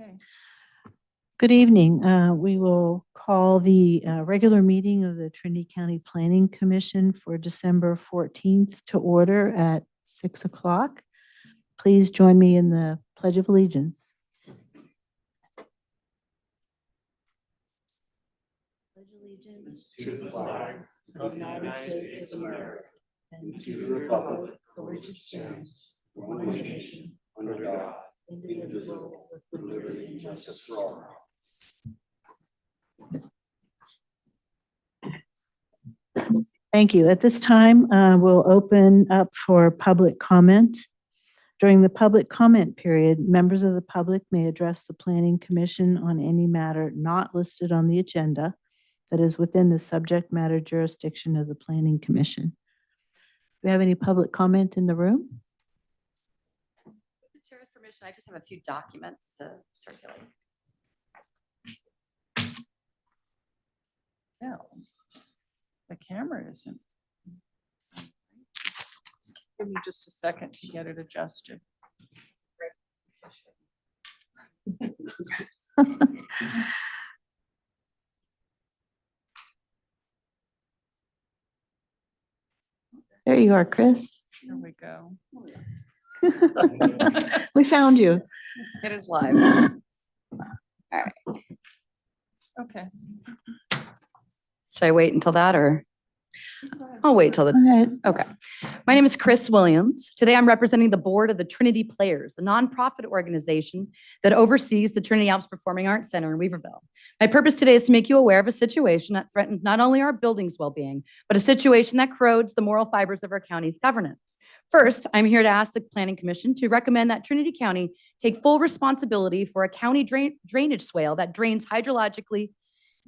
Okay. Good evening. We will call the regular meeting of the Trinity County Planning Commission for December 14th to order at 6 o'clock. Please join me in the Pledge of Allegiance. Pledge allegiance to the flag of the United States of America and to the republic for which it stands, one nation, under God, indivisible, with liberty and justice for all. Thank you. At this time, we'll open up for public comment. During the public comment period, members of the public may address the Planning Commission on any matter not listed on the agenda that is within the subject matter jurisdiction of the Planning Commission. Do we have any public comment in the room? With the chair's permission, I just have a few documents to circulate. No, the camera isn't. Give me just a second to get it adjusted. There you are, Chris. Here we go. We found you. It is live. All right. Okay. Should I wait until that or? I'll wait till the. Go ahead. Okay. My name is Chris Williams. Today I'm representing the board of the Trinity Players, a nonprofit organization that oversees the Trinity Alps Performing Arts Center in Weaverville. My purpose today is to make you aware of a situation that threatens not only our building's well-being, but a situation that corrodes the moral fibers of our county's governance. First, I'm here to ask the Planning Commission to recommend that Trinity County take full responsibility for a county drainage swale that drains hydrologically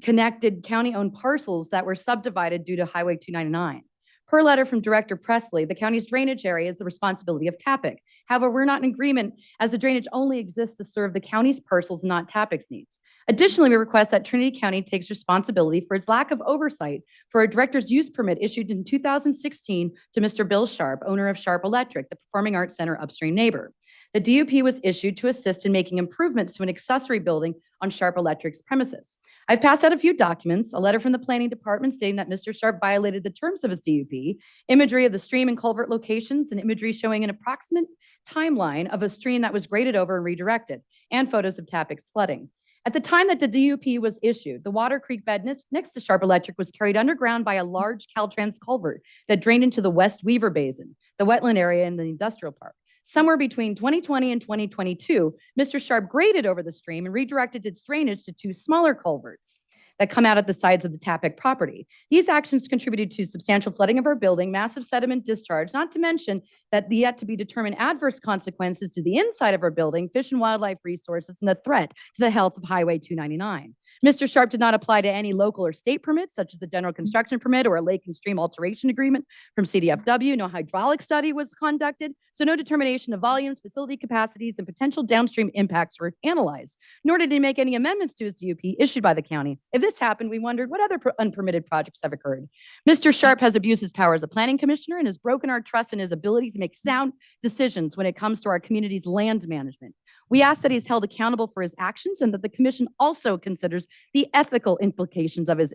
connected county-owned parcels that were subdivided due to Highway 299. Per letter from Director Presley, the county's drainage area is the responsibility of TAPIC. However, we're not in agreement as the drainage only exists to serve the county's parcels, not TAPIC's needs. Additionally, we request that Trinity County takes responsibility for its lack of oversight for a director's use permit issued in 2016 to Mr. Bill Sharp, owner of Sharp Electric, the Performing Arts Center upstream neighbor. The DUP was issued to assist in making improvements to an accessory building on Sharp Electric's premises. I've passed out a few documents, a letter from the planning department stating that Mr. Sharp violated the terms of his DUP, imagery of the stream and culvert locations, and imagery showing an approximate timeline of a stream that was graded over and redirected, and photos of TAPIC's flooding. At the time that the DUP was issued, the Water Creek bed next to Sharp Electric was carried underground by a large Caltrans culvert that drained into the West Weaver Basin, the wetland area in the industrial park. Somewhere between 2020 and 2022, Mr. Sharp graded over the stream and redirected its drainage to two smaller culverts that come out at the sides of the TAPIC property. These actions contributed to substantial flooding of our building, massive sediment discharge, not to mention that the yet to be determined adverse consequences to the inside of our building, fish and wildlife resources, and the threat to the health of Highway 299. Mr. Sharp did not apply to any local or state permits, such as the general construction permit or a lake and stream alteration agreement from CDFW. No hydraulic study was conducted, so no determination of volumes, facility capacities, and potential downstream impacts were analyzed, nor did he make any amendments to his DUP issued by the county. If this happened, we wondered what other unpermitted projects have occurred. Mr. Sharp has abused his power as a planning commissioner and has broken our trust in his ability to make sound decisions when it comes to our community's land management. We ask that he is held accountable for his actions and that the commission also considers the ethical implications of his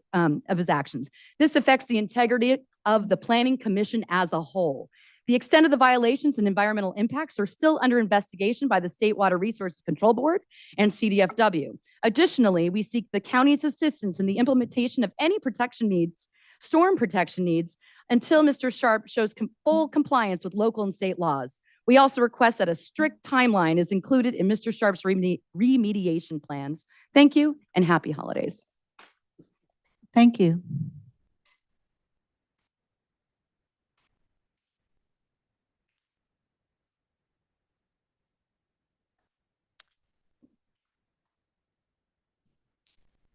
actions. This affects the integrity of the Planning Commission as a whole. The extent of the violations and environmental impacts are still under investigation by the State Water Resources Control Board and CDFW. Additionally, we seek the county's assistance in the implementation of any protection needs, storm protection needs, until Mr. Sharp shows full compliance with local and state laws. We also request that a strict timeline is included in Mr. Sharp's remediation plans. Thank you and happy holidays. Thank you.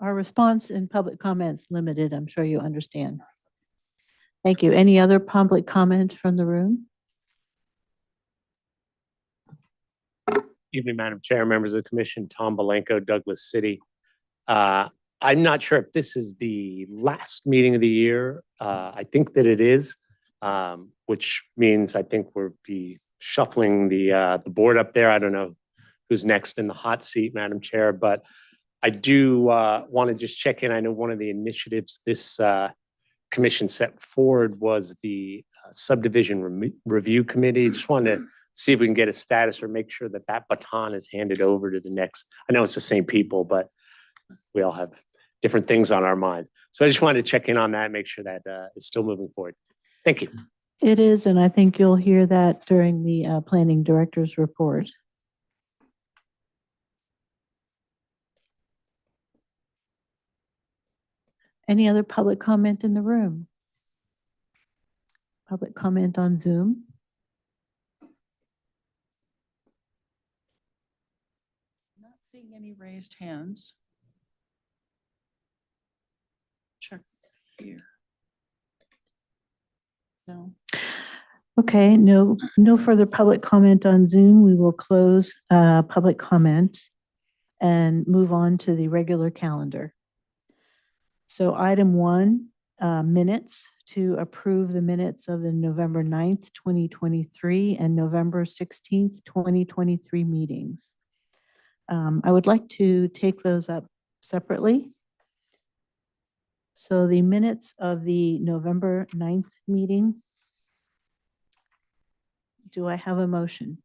Our response in public comments limited, I'm sure you understand. Thank you. Any other public comment from the room? Evening, Madam Chair, members of the commission, Tom Belenko, Douglas City. I'm not sure if this is the last meeting of the year. I think that it is, which means I think we'll be shuffling the board up there. I don't know who's next in the hot seat, Madam Chair, but I do want to just check in. I know one of the initiatives this commission set forward was the subdivision review committee. Just wanted to see if we can get a status or make sure that that baton is handed over to the next. I know it's the same people, but we all have different things on our mind. So I just wanted to check in on that, make sure that it's still moving forward. Thank you. It is, and I think you'll hear that during the planning director's report. Any other public comment in the room? Public comment on Zoom? Not seeing any raised hands. Check here. No. Okay, no further public comment on Zoom. We will close public comment and move on to the regular calendar. So item 1, minutes, to approve the minutes of the November 9th, 2023 and November 16th, 2023 meetings. I would like to take those up separately. So the minutes of the November 9th meeting. Do I have a motion?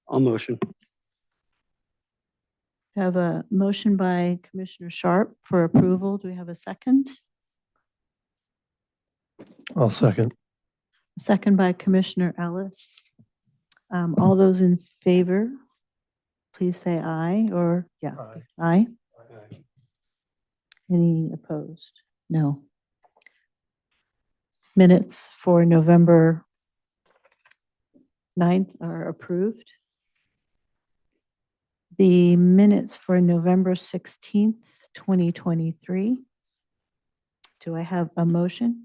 I'll motion. Have a motion by Commissioner Sharp for approval. Do we have a second? I'll second. Second by Commissioner Ellis. All those in favor, please say aye or yeah, aye. Any opposed? No. Minutes for November 9th are approved. The minutes for November 16th, 2023. Do I have a motion?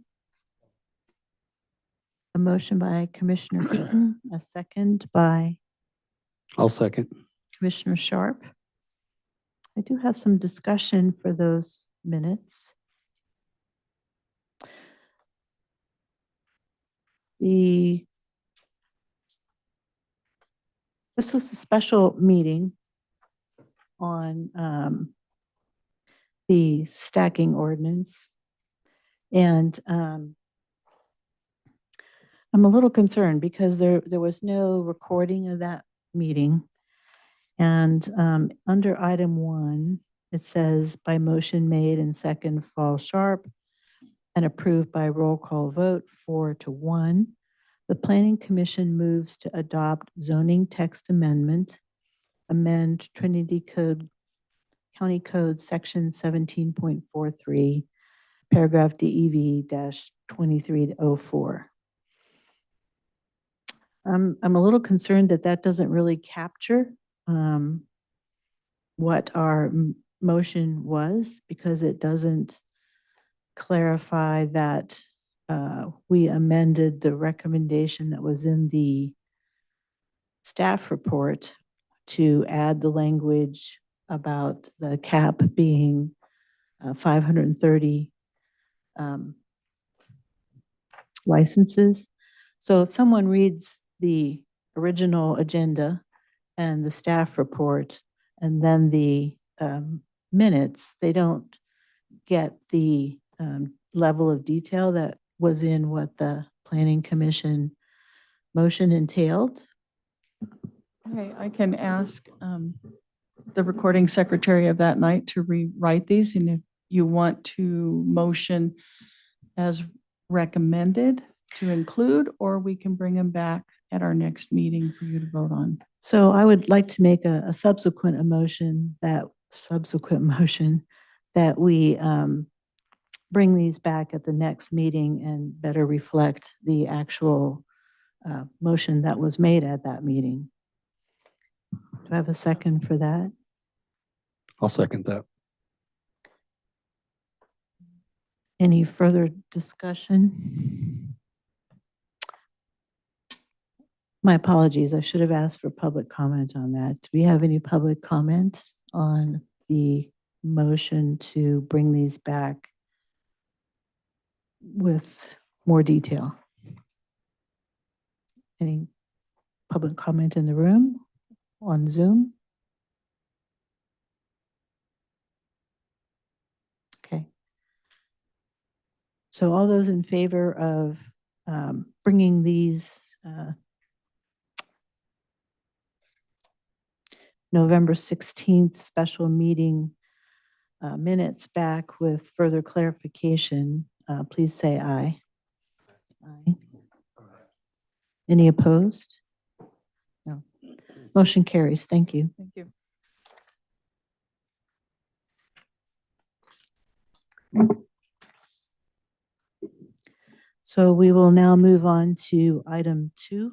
A motion by Commissioner Heaton, a second by I'll second. Commissioner Sharp. I do have some discussion for those minutes. This was a special meeting on the stacking ordinance. And I'm a little concerned because there was no recording of that meeting. And under item 1, it says by motion made and second Fall Sharp and approved by roll call vote 4-1. The Planning Commission moves to adopt zoning text amendment, amend Trinity County Code Section 17.43, paragraph DEV-2304. I'm a little concerned that that doesn't really capture what our motion was, because it doesn't clarify that we amended the recommendation that was in the staff report to add the language about the cap being 530 licenses. So if someone reads the original agenda and the staff report and then the minutes, they don't get the level of detail that was in what the Planning Commission motion entailed. Okay, I can ask the recording secretary of that night to rewrite these, and if you want to motion as recommended to include, or we can bring them back at our next meeting for you to vote on. So I would like to make a subsequent motion that we bring these back at the next meeting and better reflect the actual motion that was made at that meeting. Do I have a second for that? I'll second that. Any further discussion? My apologies. I should have asked for public comment on that. Do we have any public comments on the motion to bring these back with more detail? Any public comment in the room, on Zoom? Okay. So all those in favor of bringing these November 16th special meeting minutes back with further clarification, please say aye. Aye. Any opposed? No. Motion carries. Thank you. Thank you. So we will now move on to item 2.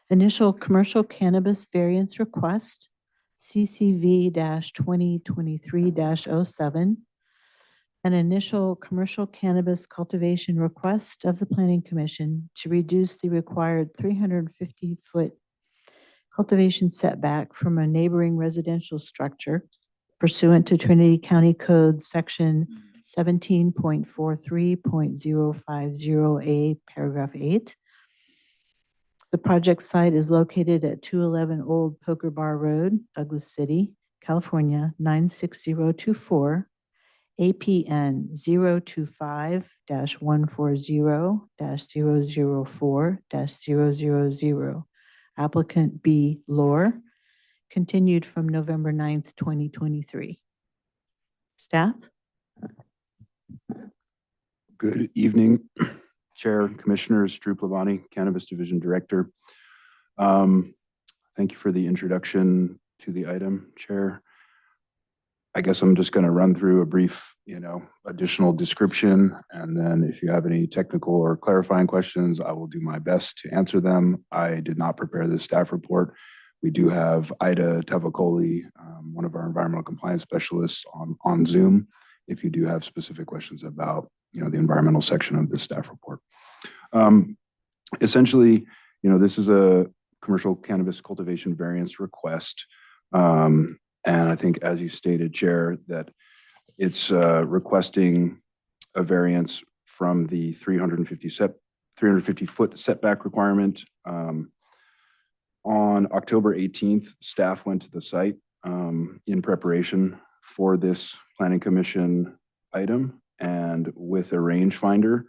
Initial commercial cannabis variance request, CCV-2023-07. An initial commercial cannabis cultivation request of the Planning Commission to reduce the required 350-foot cultivation setback from a neighboring residential structure pursuant to Trinity County Code Section 17.43.050A, Paragraph 8. The project site is located at 211 Old Poker Bar Road, Douglas City, California, 96024, APN 025-140-004-000. Applicant B. Lore, continued from November 9th, 2023. Staff? Good evening, Chair, Commissioners, Drew Plavani, Cannabis Division Director. Thank you for the introduction to the item, Chair. I guess I'm just going to run through a brief, additional description, and then if you have any technical or clarifying questions, I will do my best to answer them. I did not prepare this staff report. We do have Ida Tavakoli, one of our environmental compliance specialists, on Zoom, if you do have specific questions about the environmental section of the staff report. Essentially, this is a commercial cannabis cultivation variance request. And I think, as you stated, Chair, that it's requesting a variance from the 350-foot setback requirement. On October 18th, staff went to the site in preparation for this Planning Commission item, and with a rangefinder,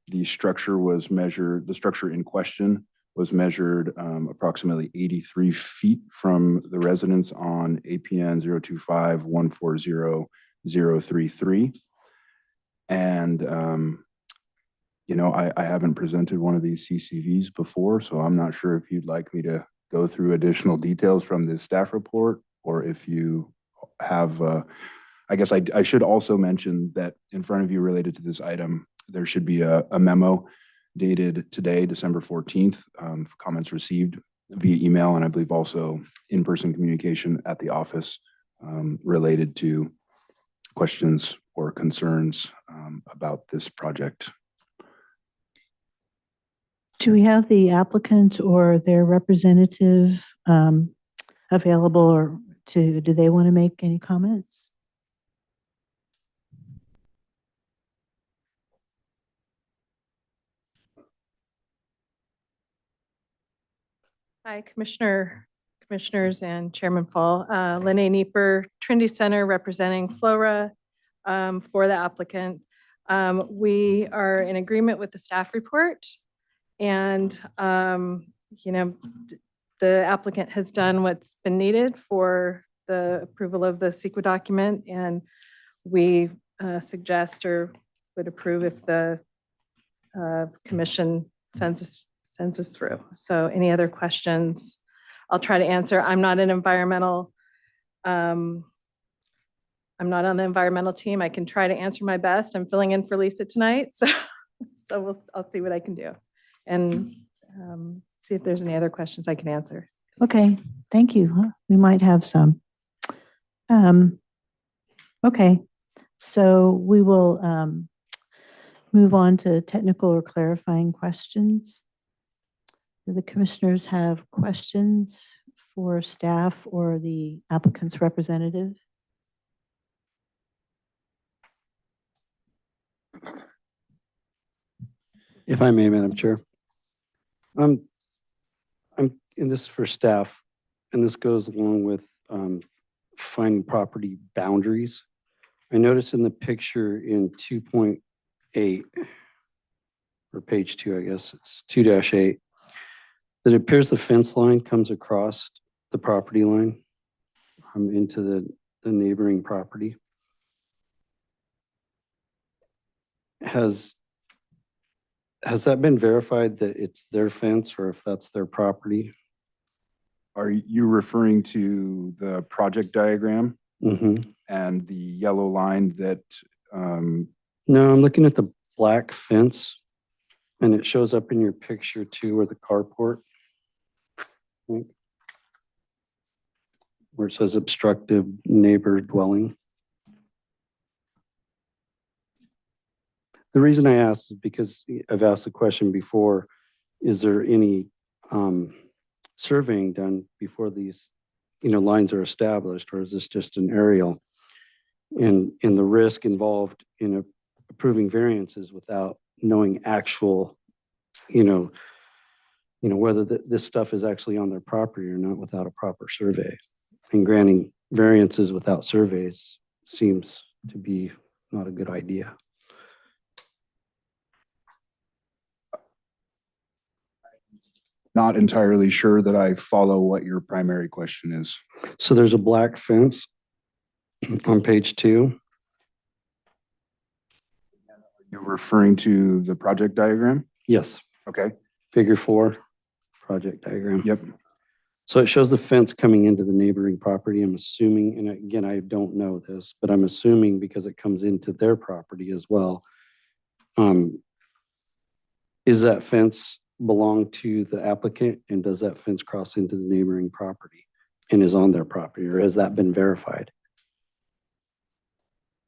the structure in question was measured approximately 83 feet from the residence on APN 025-140-033. And, I haven't presented one of these CCVs before, so I'm not sure if you'd like me to go through additional details from this staff report, or if you have, I guess I should also mention that in front of you related to this item, there should be a memo dated today, December 14th, for comments received via email, and I believe also in-person communication at the office related to questions or concerns about this project. Do we have the applicant or their representative available, or do they want to make any comments? Hi, Commissioners and Chairman Fall. Lene Nieper, Trinity Center, representing Flora for the applicant. We are in agreement with the staff report, and the applicant has done what's been needed for the approval of the CEQA document, and we suggest or would approve if the commission sends us through. So any other questions, I'll try to answer. I'm not on the environmental team. I can try to answer my best. I'm filling in for Lisa tonight, so I'll see what I can do, and see if there's any other questions I can answer. Okay, thank you. We might have some. Okay, so we will move on to technical or clarifying questions. Do the commissioners have questions for staff or the applicant's representative? If I may, Madam Chair. And this is for staff, and this goes along with finding property boundaries. I noticed in the picture in 2.8, or page 2, I guess, it's 2-8, that it appears the fence line comes across the property line into the neighboring property. Has that been verified that it's their fence or if that's their property? Are you referring to the project diagram Mm-hmm. and the yellow line that, No, I'm looking at the black fence and it shows up in your picture too, where the carport, I think, where it says obstructive neighbor dwelling. The reason I asked is because I've asked the question before, is there any surveying done before these, lines are established, or is this just an aerial? And the risk involved in approving variances without knowing actual, whether this stuff is actually on their property or not without a proper survey. And granting variances without surveys seems to be not a good idea. not entirely sure that I follow what your primary question is. So there's a black fence on page 2. You're referring to the project diagram? Yes, Okay, figure 4, project diagram. yep. So it shows the fence coming into the neighboring property. I'm assuming, and again, I don't know this, but I'm assuming because it comes into their property as well. Is that fence belong to the applicant, and does that fence cross into the neighboring property and is on their property, or has that been verified?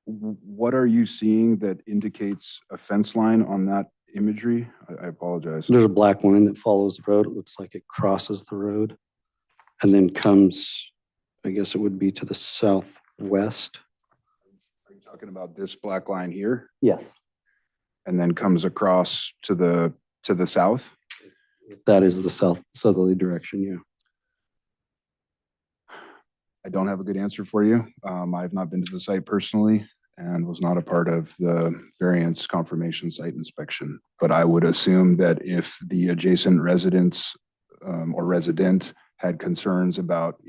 What are you seeing that indicates a fence line on that imagery? I apologize. There's a black line that follows the road. It looks like it crosses the road and then comes, I guess it would be to the southwest. Are you talking about this black line here Yes. and then comes across to the south? That is the southerly direction, yeah. I don't have a good answer for you. I've not been to the site personally and was not a part of the variance confirmation site inspection. But I would assume that if the adjacent residents or resident had concerns about,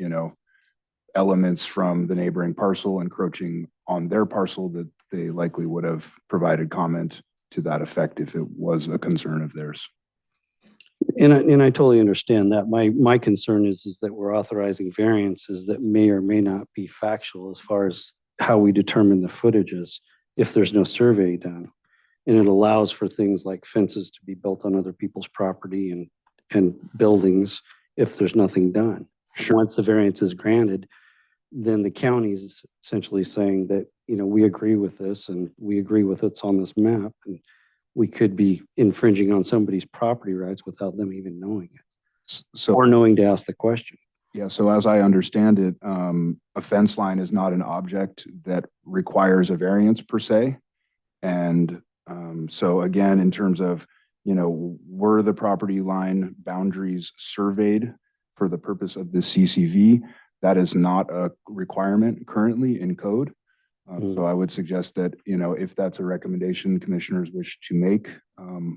elements from the neighboring parcel encroaching on their parcel, that they likely would have provided comment to that effect if it was a concern of theirs. And I totally understand that. My concern is that we're authorizing variances that may or may not be factual as far as how we determine the footages if there's no survey done. And it allows for things like fences to be built on other people's property and buildings if there's nothing done. Sure. Once the variance is granted, then the county is essentially saying that, we agree with this and we agree with what's on this map. And we could be infringing on somebody's property rights without them even knowing it So, or knowing to ask the question. yeah, so as I understand it, a fence line is not an object that requires a variance per se. And so again, in terms of, were the property line boundaries surveyed for the purpose of the CCV, that is not a requirement currently in code. So I would suggest that, if that's a recommendation commissioners wish to make,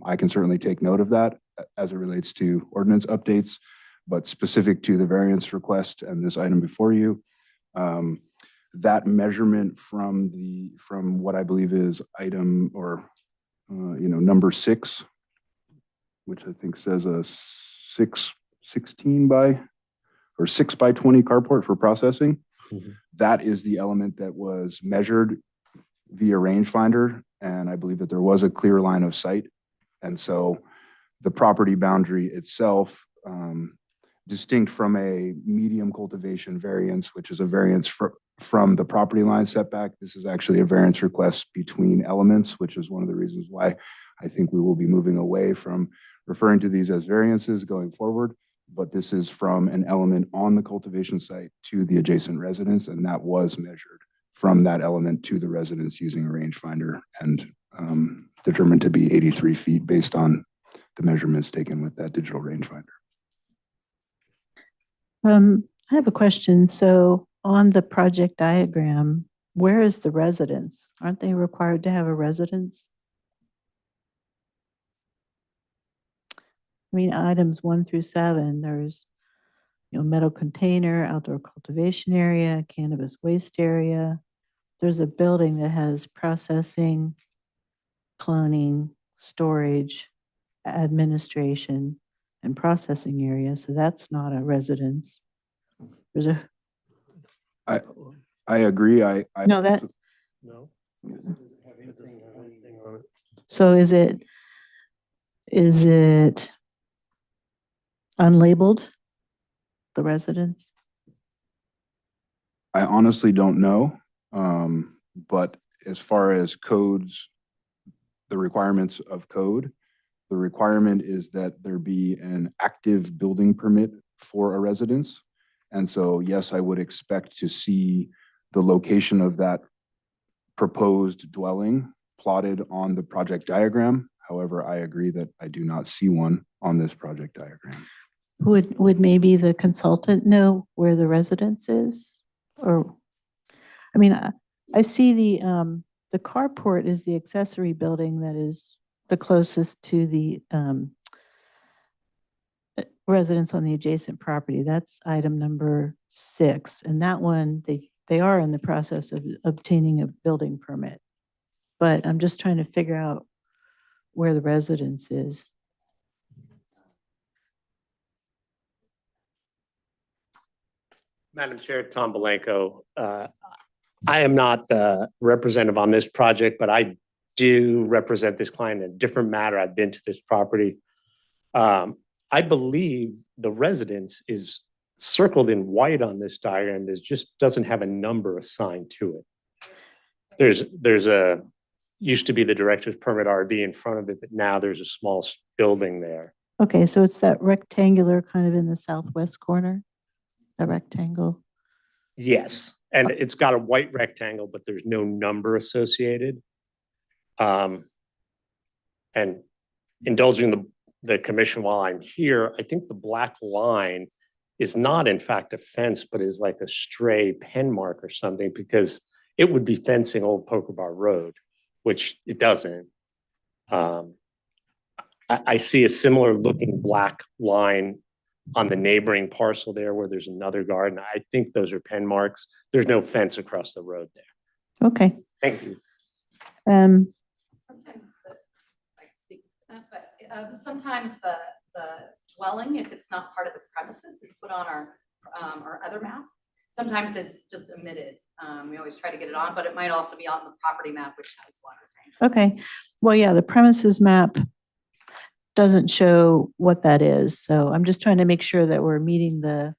I can certainly take note of that as it relates to ordinance updates, but specific to the variance request and this item before you, that measurement from what I believe is item or, number 6, which I think says a 16 by or 6 by 20 carport for processing. That is the element that was measured via rangefinder, and I believe that there was a clear line of sight. And so the property boundary itself, distinct from a medium cultivation variance, which is a variance from the property line setback, this is actually a variance request between elements, which is one of the reasons why I think we will be moving away from referring to these as variances going forward, but this is from an element on the cultivation site to the adjacent residence, and that was measured from that element to the residence using a rangefinder and determined to be 83 feet based on the measurements taken with that digital rangefinder. I have a question. So on the project diagram, where is the residence? Aren't they required to have a residence? I mean, items 1 through 7, there's, metal container, outdoor cultivation area, cannabis waste area. There's a building that has processing, cloning, storage, administration, and processing area. So that's not a residence. There's a, I agree. no, that, No. so is it unlabeled, the residence? I honestly don't know. But as far as codes, the requirements of code, the requirement is that there be an active building permit for a residence. And so, yes, I would expect to see the location of that proposed dwelling plotted on the project diagram. However, I agree that I do not see one on this project diagram. Would maybe the consultant know where the residence is? Or, I mean, I see the carport is the accessory building that is the closest to the residence on the adjacent property. That's item number 6. And that one, they are in the process of obtaining a building permit. But I'm just trying to figure out where the residence is. Madam Chair, Tom Belenko. I am not the representative on this project, but I do represent this client in a different matter. I've been to this property. I believe the residence is circled in white on this diagram. It just doesn't have a number assigned to it. There's a, used to be the director's permit RV in front of it, but now there's a small building there. Okay, so it's that rectangular kind of in the southwest corner, the rectangle. Yes, and it's got a white rectangle, but there's no number associated. And indulging the commission while I'm here, I think the black line is not in fact a fence, but is like a stray pen mark or something, because it would be fencing Old Poker Bar Road, which it doesn't. I see a similar looking black line on the neighboring parcel there where there's another garden. I think those are pen marks. There's no fence across the road there. Okay. Thank you. Sometimes I can speak to that, but sometimes the dwelling, if it's not part of the premises, is put on our other map. Sometimes it's just omitted. We always try to get it on, but it might also be on the property map, which has water tank. Okay. Well, yeah, the premises map doesn't show what that is. So I'm just trying to make sure that we're meeting the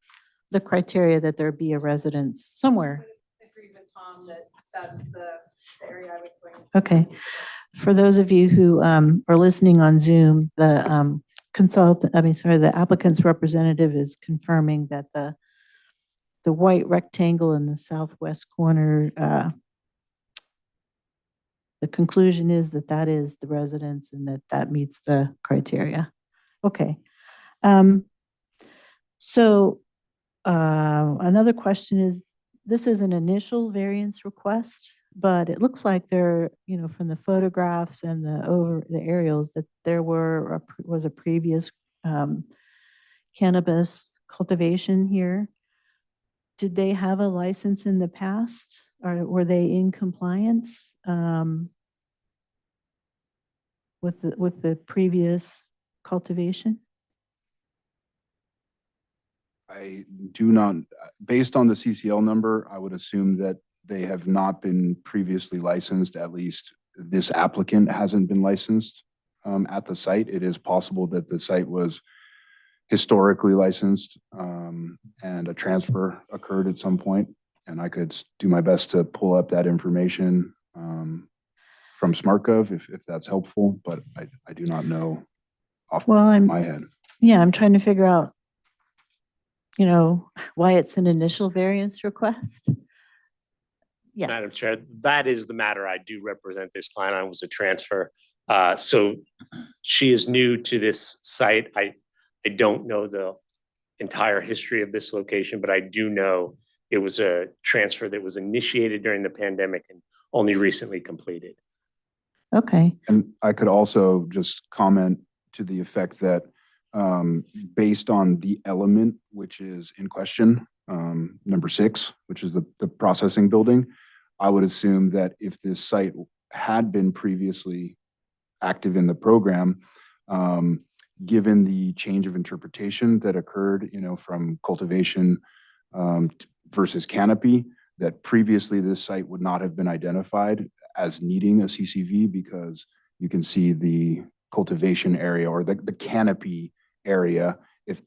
criteria that there be a residence somewhere. I agree with Tom that that's the area I was going. Okay. For those of you who are listening on Zoom, the the applicant's representative is confirming that the white rectangle in the southwest corner, the conclusion is that that is the residence and that meets the criteria. Okay. So another question is, this is an initial variance request, but it looks like there, from the photographs and the aerials, that there was a previous cannabis cultivation here. Did they have a license in the past, or were they in compliance with the previous cultivation? I do not, based on the CCL number, I would assume that they have not been previously licensed. At least this applicant hasn't been licensed at the site. It is possible that the site was historically licensed and a transfer occurred at some point. And I could do my best to pull up that information from SmartGov if that's helpful, but I do not know off Well, my head. yeah, I'm trying to figure out, why it's an initial variance request. Yeah, Madam Chair, that is the matter. I do represent this client. I was a transfer. So she is new to this site. I don't know the entire history of this location, but I do know it was a transfer that was initiated during the pandemic and only recently completed. okay. And I could also just comment to the effect that based on the element which is in question, number 6, which is the processing building, I would assume that if this site had been previously active in the program, given the change of interpretation that occurred, from cultivation versus canopy, that previously this site would not have been identified as needing a CCV because you can see the cultivation area or the canopy area, if,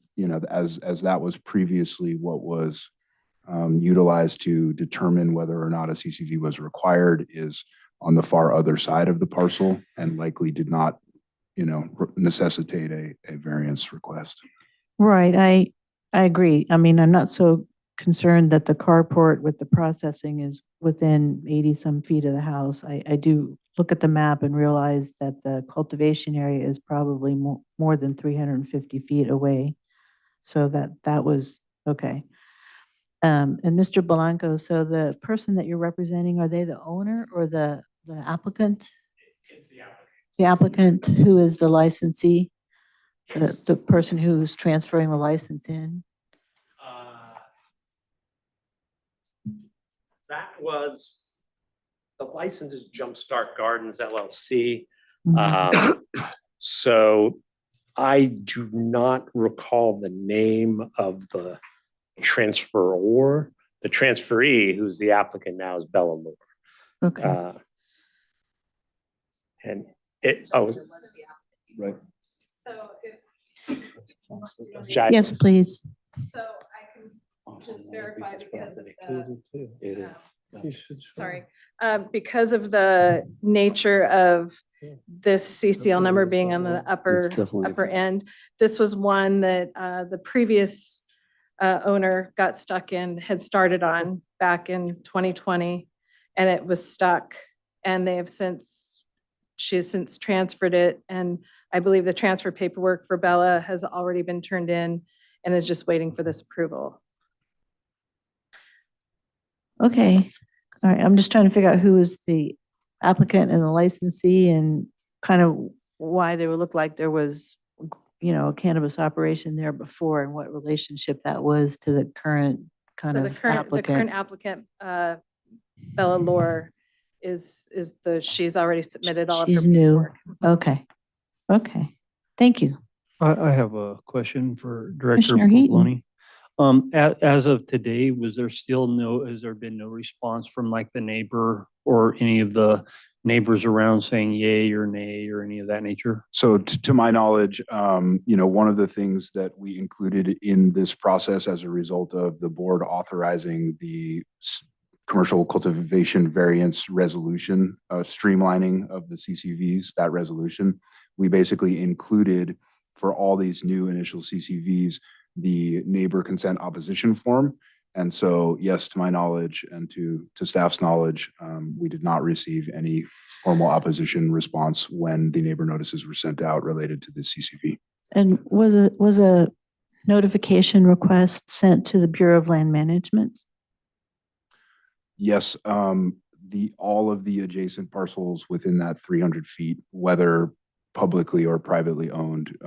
as that was previously what was utilized to determine whether or not a CCV was required, is on the far other side of the parcel and likely did not, necessitate a variance request. Right, I agree. I mean, I'm not so concerned that the carport with the processing is within 80 some feet of the house. I do look at the map and realize that the cultivation area is probably more than 350 feet away. So that was okay. And Mr. Blanco, so the person that you're representing, are they the owner or the applicant? It's the applicant. The applicant who is the licensee, the person who's transferring the license in? That was, the license is Jumpstart Gardens LLC. So I do not recall the name of the transferor. The transferee, who's the applicant now, is Bella Moore. Okay, And Right. So yes, please. So I can just verify because of the, It is. sorry, because of the nature of this CCL number being on the upper definitely- end, this was one that the previous owner got stuck in, had started on back in 2020, and it was stuck. And she has since transferred it, and I believe the transfer paperwork for Bella has already been turned in and is just waiting for this approval. Okay, all right, I'm just trying to figure out who is the applicant and the licensee and kind of why they would look like there was, a cannabis operation there before and what relationship that was to the current kind So of the current applicant. applicant, Bella Lore, she's already submitted all of her She's new. paperwork. Okay, okay, thank you. I have a question for Director Commissioner Heaton. Poloni. As of today, has there been no response from like the neighbor or any of the neighbors around saying yay or nay or any of that nature? So to my knowledge, one of the things that we included in this process as a result of the board authorizing the commercial cultivation variance resolution, streamlining of the CCVs, that resolution, we basically included for all these new initial CCVs, the neighbor consent opposition form. And so, yes, to my knowledge and to staff's knowledge, we did not receive any formal opposition response when the neighbor notices were sent out related to the CCV. And was a notification request sent to the Bureau of Land Management? Yes, all of the adjacent parcels within that 300 feet, whether publicly or privately owned,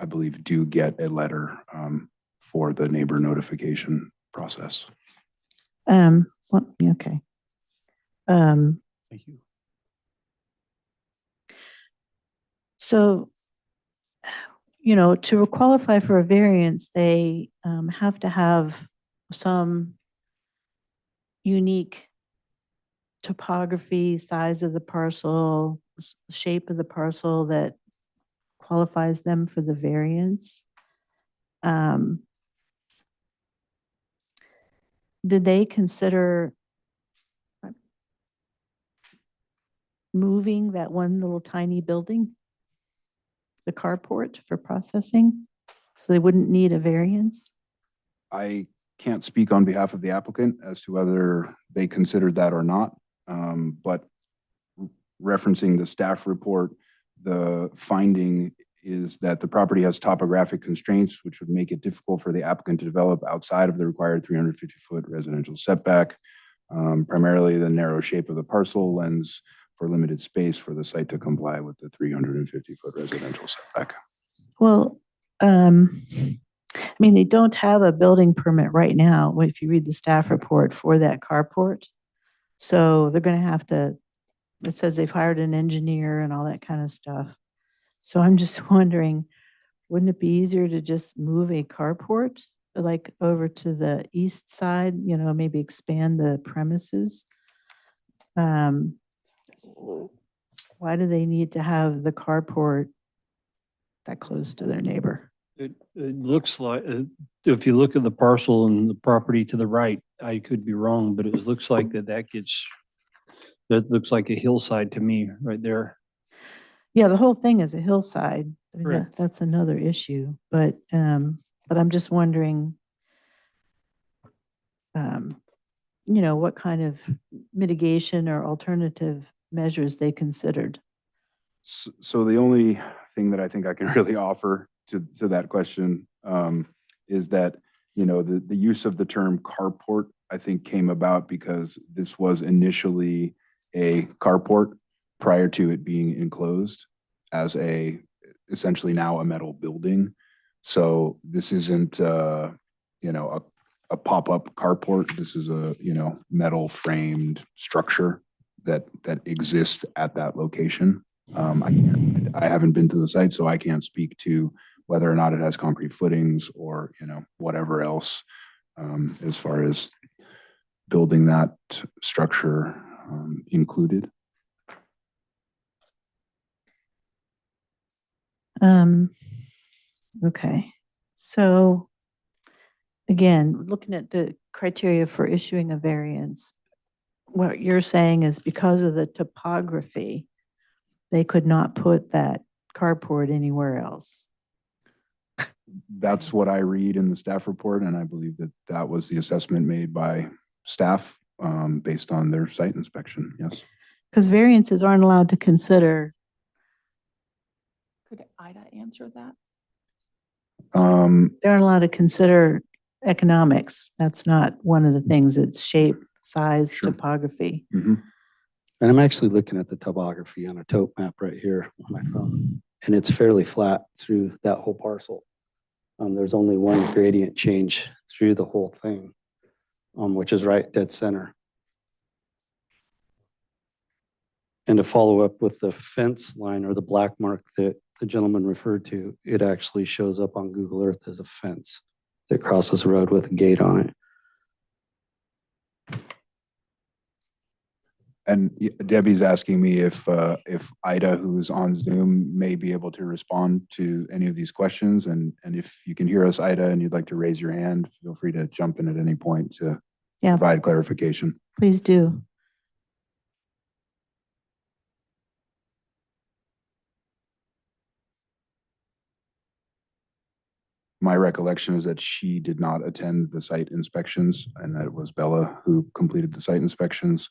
I believe do get a letter for the neighbor notification process. Okay. Thank you. So, to qualify for a variance, they have to have some unique topography, size of the parcel, shape of the parcel that qualifies them for the variance. Did they consider moving that one little tiny building? the carport for processing? So they wouldn't need a variance? I can't speak on behalf of the applicant as to whether they considered that or not. But referencing the staff report, the finding is that the property has topographic constraints, which would make it difficult for the applicant to develop outside of the required 350-foot residential setback. Primarily, the narrow shape of the parcel lends for limited space for the site to comply with the 350-foot residential setback. Well, I mean, they don't have a building permit right now, if you read the staff report for that carport. So they're going to have to, it says they've hired an engineer and all that kind of stuff. So I'm just wondering, wouldn't it be easier to just move a carport like over to the east side, maybe expand the premises? Why do they need to have the carport that close to their neighbor? It looks like, if you look at the parcel and the property to the right, I could be wrong, but it looks like that looks like a hillside to me right there. Yeah, the whole thing is a hillside. I mean, Correct. that's another issue, but I'm just wondering, what kind of mitigation or alternative measures they considered. So the only thing that I think I can really offer to that question is that, the use of the term carport, I think, came about because this was initially a carport prior to it being enclosed as essentially now a metal building. So this isn't, a pop-up carport. This is a, metal framed structure that exists at that location. I haven't been to the site, so I can't speak to whether or not it has concrete footings or, whatever else, as far as building that structure included. Okay, so again, looking at the criteria for issuing a variance, what you're saying is because of the topography, they could not put that carport anywhere else. That's what I read in the staff report, and I believe that was the assessment made by staff based on their site inspection. Yes. Because variances aren't allowed to consider. Could Ida answer that? They aren't allowed to consider economics. That's not one of the things. It's shape, size, Sure. topography. Mhm. And I'm actually looking at the topography on a topo map right here on my phone, and it's fairly flat through that whole parcel. There's only one gradient change through the whole thing, which is right dead center. And to follow up with the fence line or the black mark that the gentleman referred to, it actually shows up on Google Earth as a fence that crosses the road with a gate on it. And Debbie's asking me if Ida, who's on Zoom, may be able to respond to any of these questions. And if you can hear us, Ida, and you'd like to raise your hand, feel free to jump in at any point to Yeah, provide clarification. please do. My recollection is that she did not attend the site inspections and that it was Bella who completed the site inspections.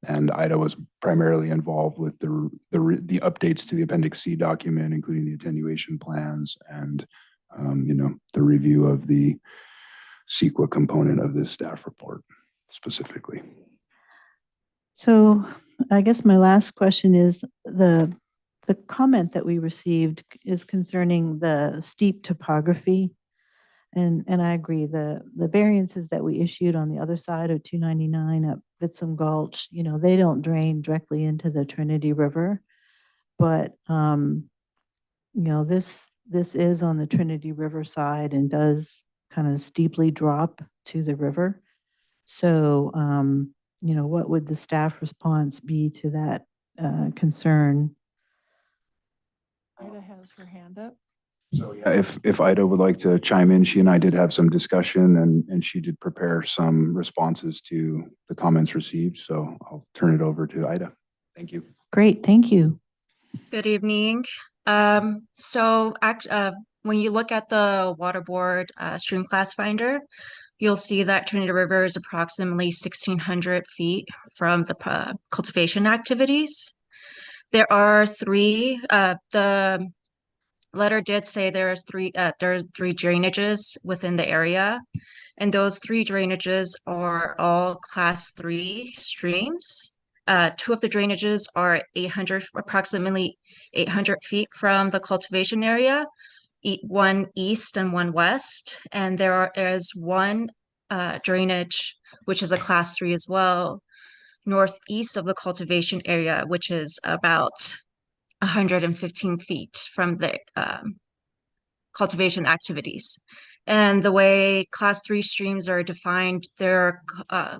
And Ida was primarily involved with the updates to the Appendix C document, including the attenuation plans and, the review of the CEQA component of this staff report specifically. So I guess my last question is the comment that we received is concerning the steep topography. And I agree, the variances that we issued on the other side of 299 up Vitsum Gulch, they don't drain directly into the Trinity River. But, this is on the Trinity River side and does kind of steeply drop to the river. So, what would the staff response be to that concern? Ida has her hand up. So yeah, if Ida would like to chime in, she and I did have some discussion and she did prepare some responses to the comments received. So I'll turn it over to Ida. Thank you. Great, thank you. Good evening. When you look at the water board stream class finder, you'll see that Trinity River is approximately 1,600 feet from the cultivation activities. There are the letter did say there are three drainages within the area, and those three drainages are all class 3 streams. Two of the drainages are approximately 800 feet from the cultivation area, one east and one west, and is one drainage, which is a class 3 as well, northeast of the cultivation area, which is about 115 feet from the cultivation activities. And the way class 3 streams are defined, they're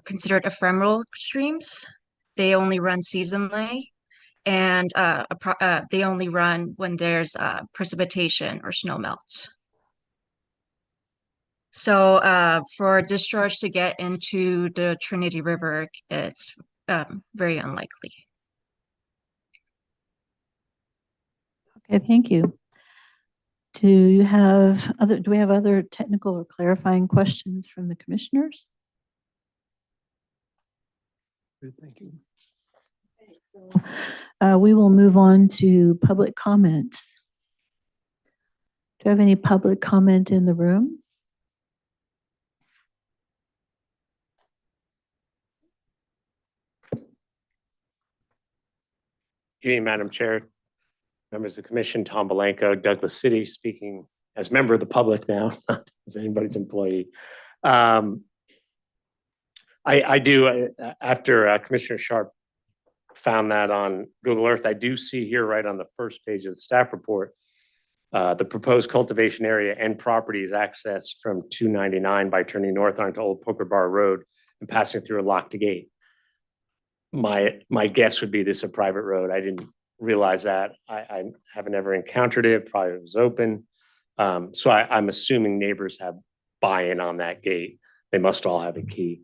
considered ephemeral streams. They only run seasonally, and they only run when there's precipitation or snow melt. So for discharge to get into the Trinity River, it's very unlikely. Okay, thank you. Do we have other technical or clarifying questions from the commissioners? Thank you. We will move on to public comment. Do you have any public comment in the room? Good evening, Madam Chair, members of the commission, Tom Belenko, Douglas City, speaking as member of the public now, not as anybody's employee. I do, after Commissioner Sharp found that on Google Earth, I do see here right on the first page of the staff report, the proposed cultivation area and property is accessed from 299 by turning north onto Old Poker Bar Road and passing through a locked gate. My guess would be this is a private road. I didn't realize that. I haven't ever encountered it. Probably it was open. So I'm assuming neighbors have buy-in on that gate. They must all have a key.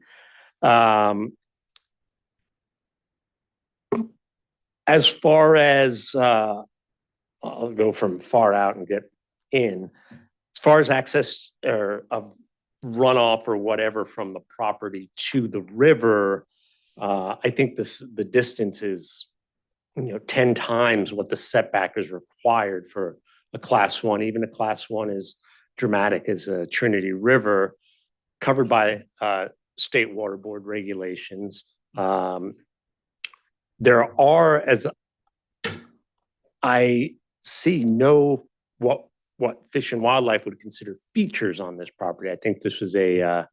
As far as I'll go from far out and get in. As far as access or of runoff or whatever from the property to the river, I think the distance is 10 times what the setback is required for a class 1. Even a class 1 is dramatic as a Trinity River, covered by state water board regulations. There are, as I see, no what Fish and Wildlife would consider features on this property. I think this was a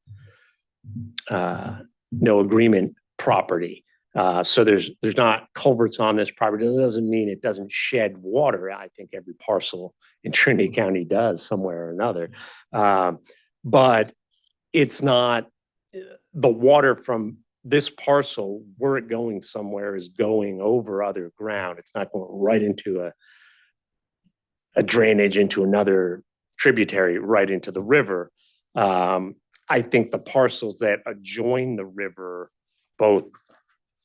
no agreement property. So there's not culverts on this property. That doesn't mean it doesn't shed water. I think every parcel in Trinity County does somewhere or another. But it's not the water from this parcel, were it going somewhere, is going over other ground. It's not going right into a drainage into another tributary right into the river. I think the parcels that adjoin the river, both,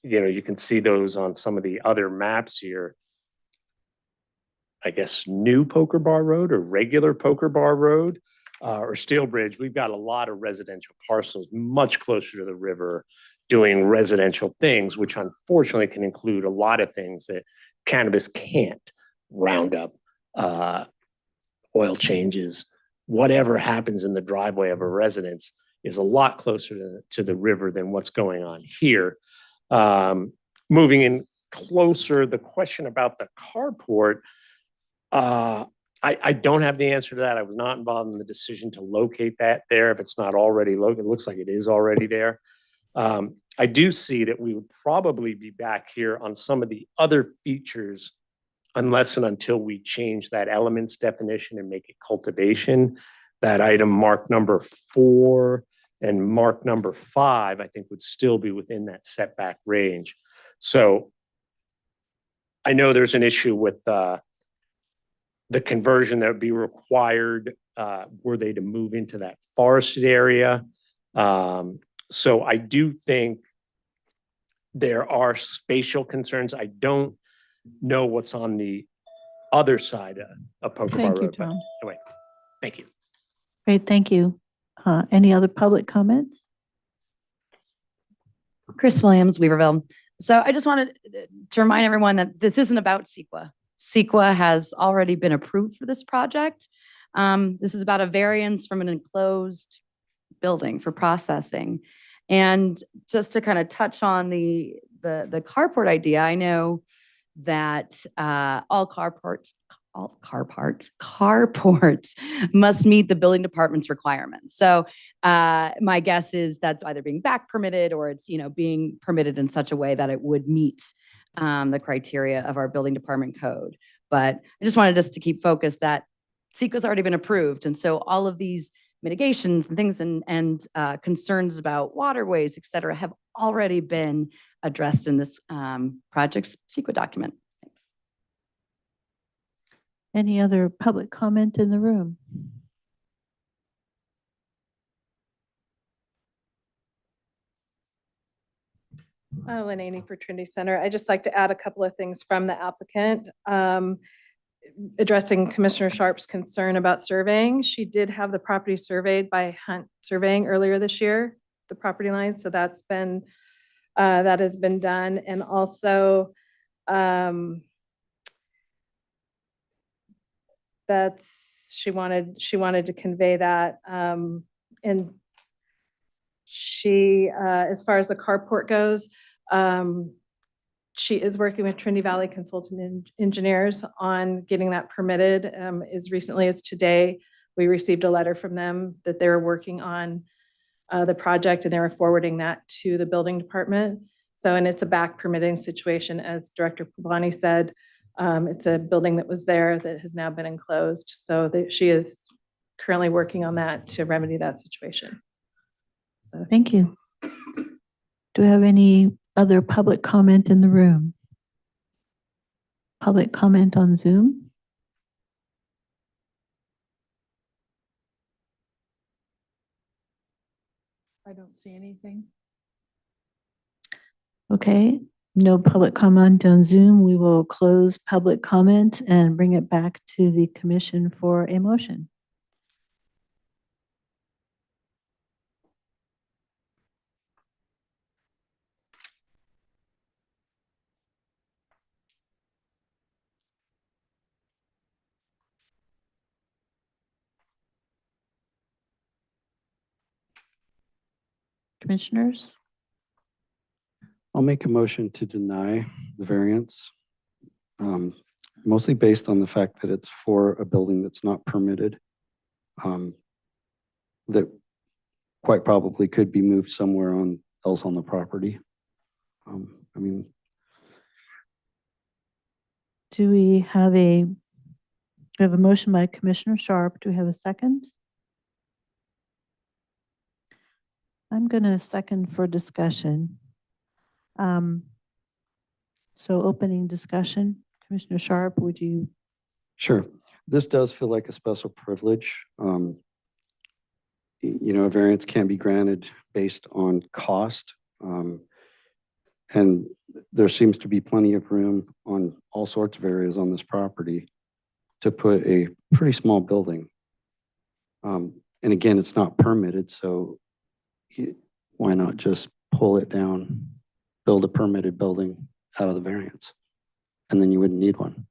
you can see those on some of the other maps here. I guess new Poker Bar Road or regular Poker Bar Road or Steel Bridge, we've got a lot of residential parcels much closer to the river doing residential things, which unfortunately can include a lot of things that cannabis can't. Roundup, oil changes, whatever happens in the driveway of a residence is a lot closer to the river than what's going on here. Moving in closer, the question about the carport, I don't have the answer to that. I was not involved in the decision to locate that there. If it's not already located, it looks like it is already there. I do see that we would probably be back here on some of the other features unless and until we change that elements definition and make it cultivation. That item mark number 4 and mark number 5, I think would still be within that setback range. So I know there's an issue with the conversion that would be required were they to move into that forested area. So I do think there are spatial concerns. I don't know what's on the other side of Poker Bar Thank you, Road. But Tom. anyway, thank you. Great, thank you. Any other public comments? Chris Williams, Weaverville. So I just wanted to remind everyone that this isn't about CEQA. CEQA has already been approved for this project. This is about a variance from an enclosed building for processing. And just to kind of touch on the carport idea, I know that carports must meet the building department's requirements. So my guess is that's either being back permitted or it's, being permitted in such a way that it would meet the criteria of our building department code. But I just wanted us to keep focused that CEQA's already been approved. And so all of these mitigations and things and concerns about waterways, et cetera, have already been addressed in this project's CEQA document. Thanks. Any other public comment in the room? Lynn Aney for Trinity Center. I'd just like to add a couple of things from the applicant. Addressing Commissioner Sharp's concern about surveying. She did have the property surveyed by Hunt Surveying earlier this year, the property line. So that has been done. And also she wanted to convey that. And she, as far as the carport goes, she is working with Trinity Valley Consultant Engineers on getting that permitted. As recently as today, we received a letter from them that they were working on the project and they were forwarding that to the building department. So, and it's a back permitting situation, as Director Pabani said. It's a building that was there that has now been enclosed. So she is currently working on that to remedy that situation. So Thank you. Do we have any other public comment in the room? Public comment on Zoom? I don't see anything. Okay, no public comment on Zoom. We will close public comment and bring it back to the commission for a motion. Commissioners? I'll make a motion to deny the variance, mostly based on the fact that it's for a building that's not permitted, that quite probably could be moved somewhere else on the property. Do we have a motion by Commissioner Sharp? Do we have a second? I'm going to second for discussion. So opening discussion, Commissioner Sharp, would you? Sure. This does feel like a special privilege. A variance can be granted based on cost. And there seems to be plenty of room on all sorts of areas on this property to put a pretty small building. And again, it's not permitted, so why not just pull it down, build a permitted building out of the variance, and then you wouldn't need one.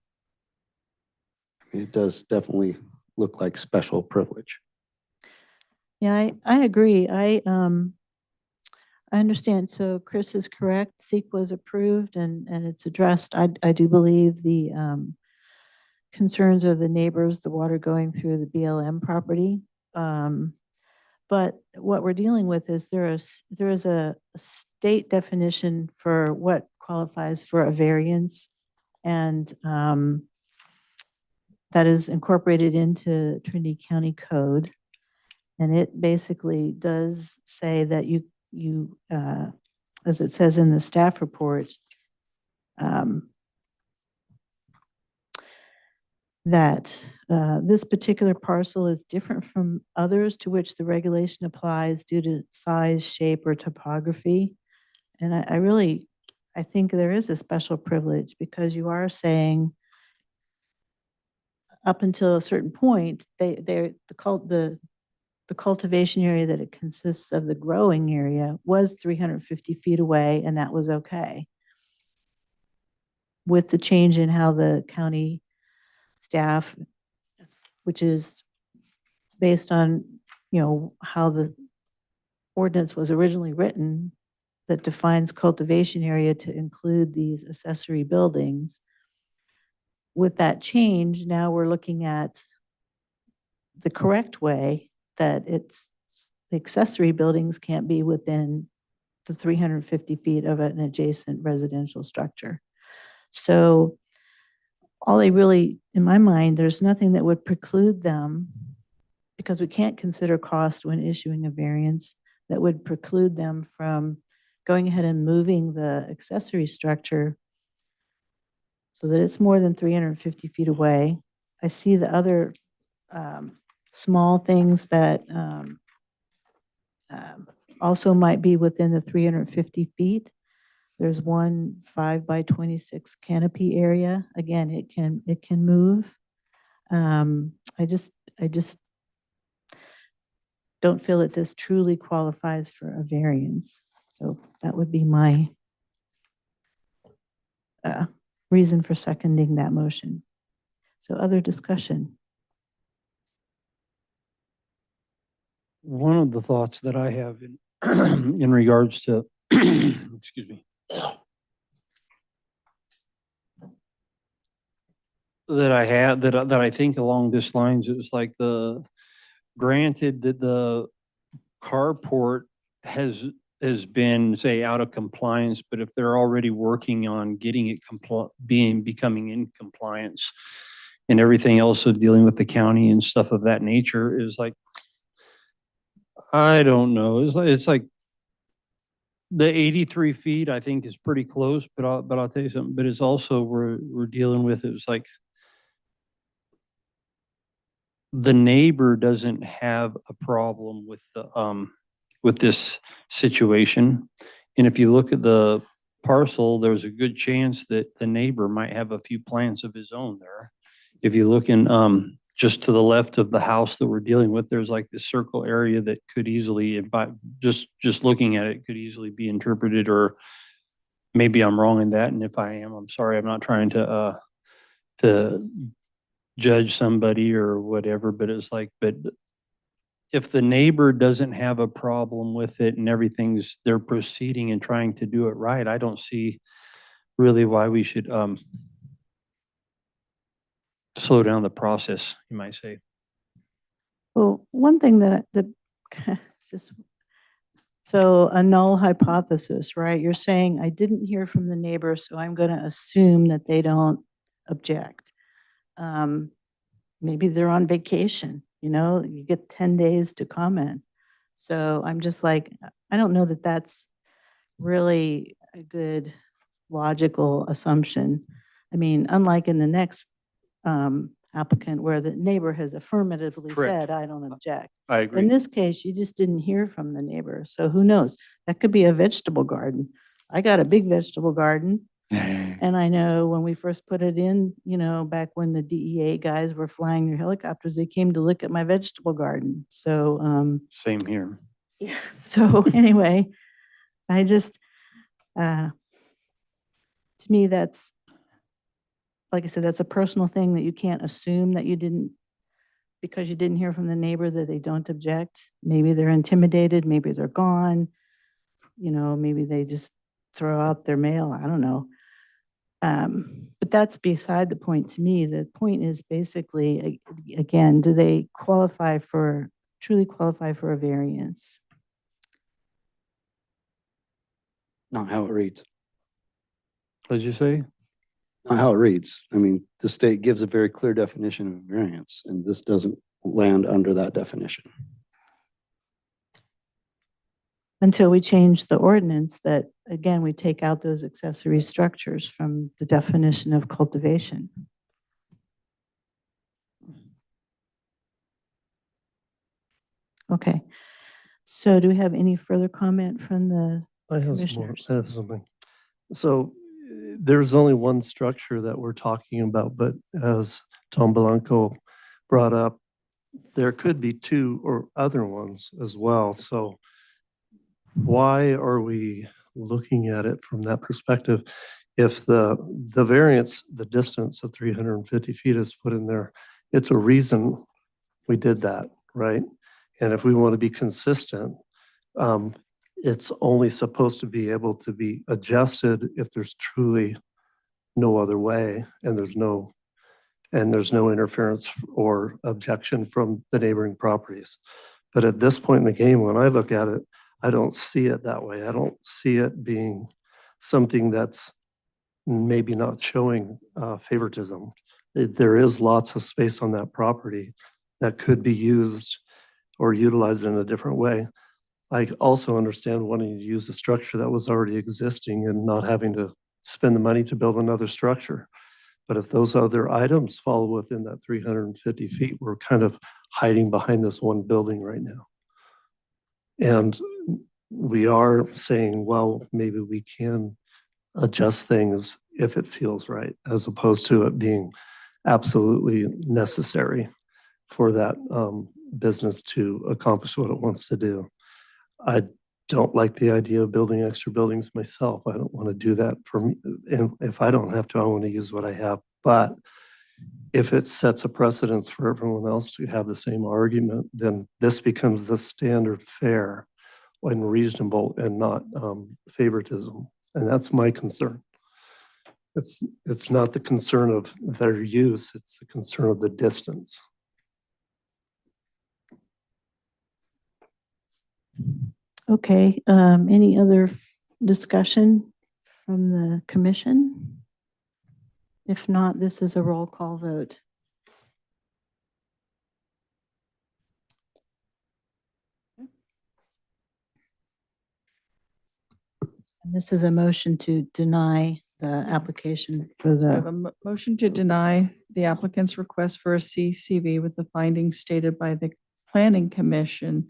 It does definitely look like special privilege. Yeah, I agree. I understand. So Chris is correct. SEEK was approved and it's addressed. I do believe the concerns of the neighbors, the water going through the BLM property. But what we're dealing with is there is a state definition for what qualifies for a variance, and that is incorporated into Trinity County Code. And it basically does say that you as it says in the staff report, that this particular parcel is different from others to which the regulation applies due to size, shape, or topography. And I think there is a special privilege because you are saying up until a certain point, the cultivation area that it consists of, the growing area, was 350 feet away, and that was okay. With the change in how the county staff, which is based on, how the ordinance was originally written, that defines cultivation area to include these accessory buildings. With that change, now we're looking at the correct way, that the accessory buildings can't be within the 350 feet of an adjacent residential structure. So all they really, in my mind, there's nothing that would preclude them, because we can't consider cost when issuing a variance, that would preclude them from going ahead and moving the accessory structure so that it's more than 350 feet away. I see the other small things that also might be within the 350 feet. There's one 5 by 26 canopy area. Again, it can move. I just don't feel that this truly qualifies for a variance. So that would be my reason for seconding that motion. So other discussion. One of the thoughts that I have in, in regards to, excuse me, that I had, that I think along this lines, it was like granted that the carport has been, say, out of compliance, but if they're already working on getting it becoming in compliance, and everything else of dealing with the county and stuff of that nature, is like, I don't know. It's like the 83 feet, I think, is pretty close, but I'll tell you something, but it's also, we're dealing with, it was like, the neighbor doesn't have a problem with this situation. And if you look at the parcel, there's a good chance that the neighbor might have a few plants of his own there. If you look in, just to the left of the house that we're dealing with, there's like this circle area that could easily, just looking at it, could easily be interpreted, or maybe I'm wrong in that. And if I am, I'm sorry. I'm not trying to judge somebody or whatever, but it's like, but if the neighbor doesn't have a problem with it and they're proceeding and trying to do it right, I don't see really why we should slow down the process, you might say. Well, one thing that just, so a null hypothesis, right? You're saying I didn't hear from the neighbor, so I'm going to assume that they don't object. Maybe they're on vacation, you get 10 days to comment. So I'm just like, I don't know that that's really a good logical assumption. I mean, unlike in the next applicant where the neighbor has affirmatively Correct. said, I don't object. I agree. In this case, you just didn't hear from the neighbor. So who knows? That could be a vegetable garden. I got a big vegetable garden. And I know when we first put it in, back when the DEA guys were flying their helicopters, they came to look at my vegetable garden. So, Same here. yeah. So anyway, I just, to me, that's, like I said, that's a personal thing that you can't assume that because you didn't hear from the neighbor, that they don't object. Maybe they're intimidated, maybe they're gone, maybe they just throw out their mail. I don't know. But that's beside the point to me. The point is basically, again, do they truly qualify for a variance? Not how it reads. What did you say? Not how it reads. I mean, the state gives a very clear definition of variance, and this doesn't land under that definition. Until we change the ordinance that, again, we take out those accessory structures from the definition of cultivation. Okay. So do we have any further comment from the I commissioners? have something. So there's only one structure that we're talking about, but as Tom Blanco brought up, there could be two or other ones as well. So why are we looking at it from that perspective? If the variance, the distance of 350 feet is put in there, it's a reason we did that, right? And if we want to be consistent, it's only supposed to be able to be adjusted if there's truly no other way and there's no interference or objection from the neighboring properties. But at this point in the game, when I look at it, I don't see it that way. I don't see it being something that's maybe not showing favoritism. There is lots of space on that property that could be used or utilized in a different way. I also understand wanting to use a structure that was already existing and not having to spend the money to build another structure. But if those other items fall within that 350 feet, we're kind of hiding behind this one building right now. And we are saying, well, maybe we can adjust things if it feels right, as opposed to it being absolutely necessary for that business to accomplish what it wants to do. I don't like the idea of building extra buildings myself. I don't want to do that for me. And if I don't have to, I want to use what I have. But if it sets a precedence for everyone else to have the same argument, then this becomes the standard fare and reasonable and not favoritism. And that's my concern. It's not the concern of their use, it's the concern of the distance. Okay, any other discussion from the commission? If not, this is a roll call vote. And this is a motion to deny the application for I have the, a motion to deny the applicant's request for a CCV with the findings stated by the planning commission,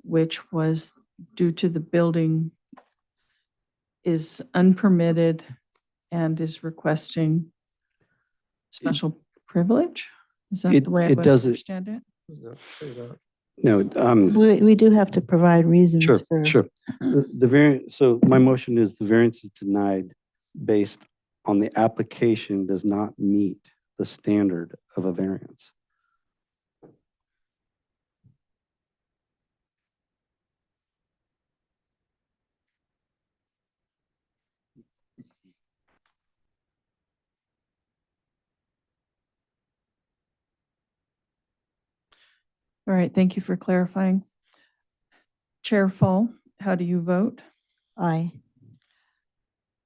which was due to the building is unpermitted and is requesting special privilege? Is that It- the way I it would doesn't- understand it? No, we do have to provide reasons sure, for. sure. The variant, so my motion is the variance is denied based on the application does not meet the standard of a variance. All right, thank you for clarifying. Chair Fall, how do you vote? Aye.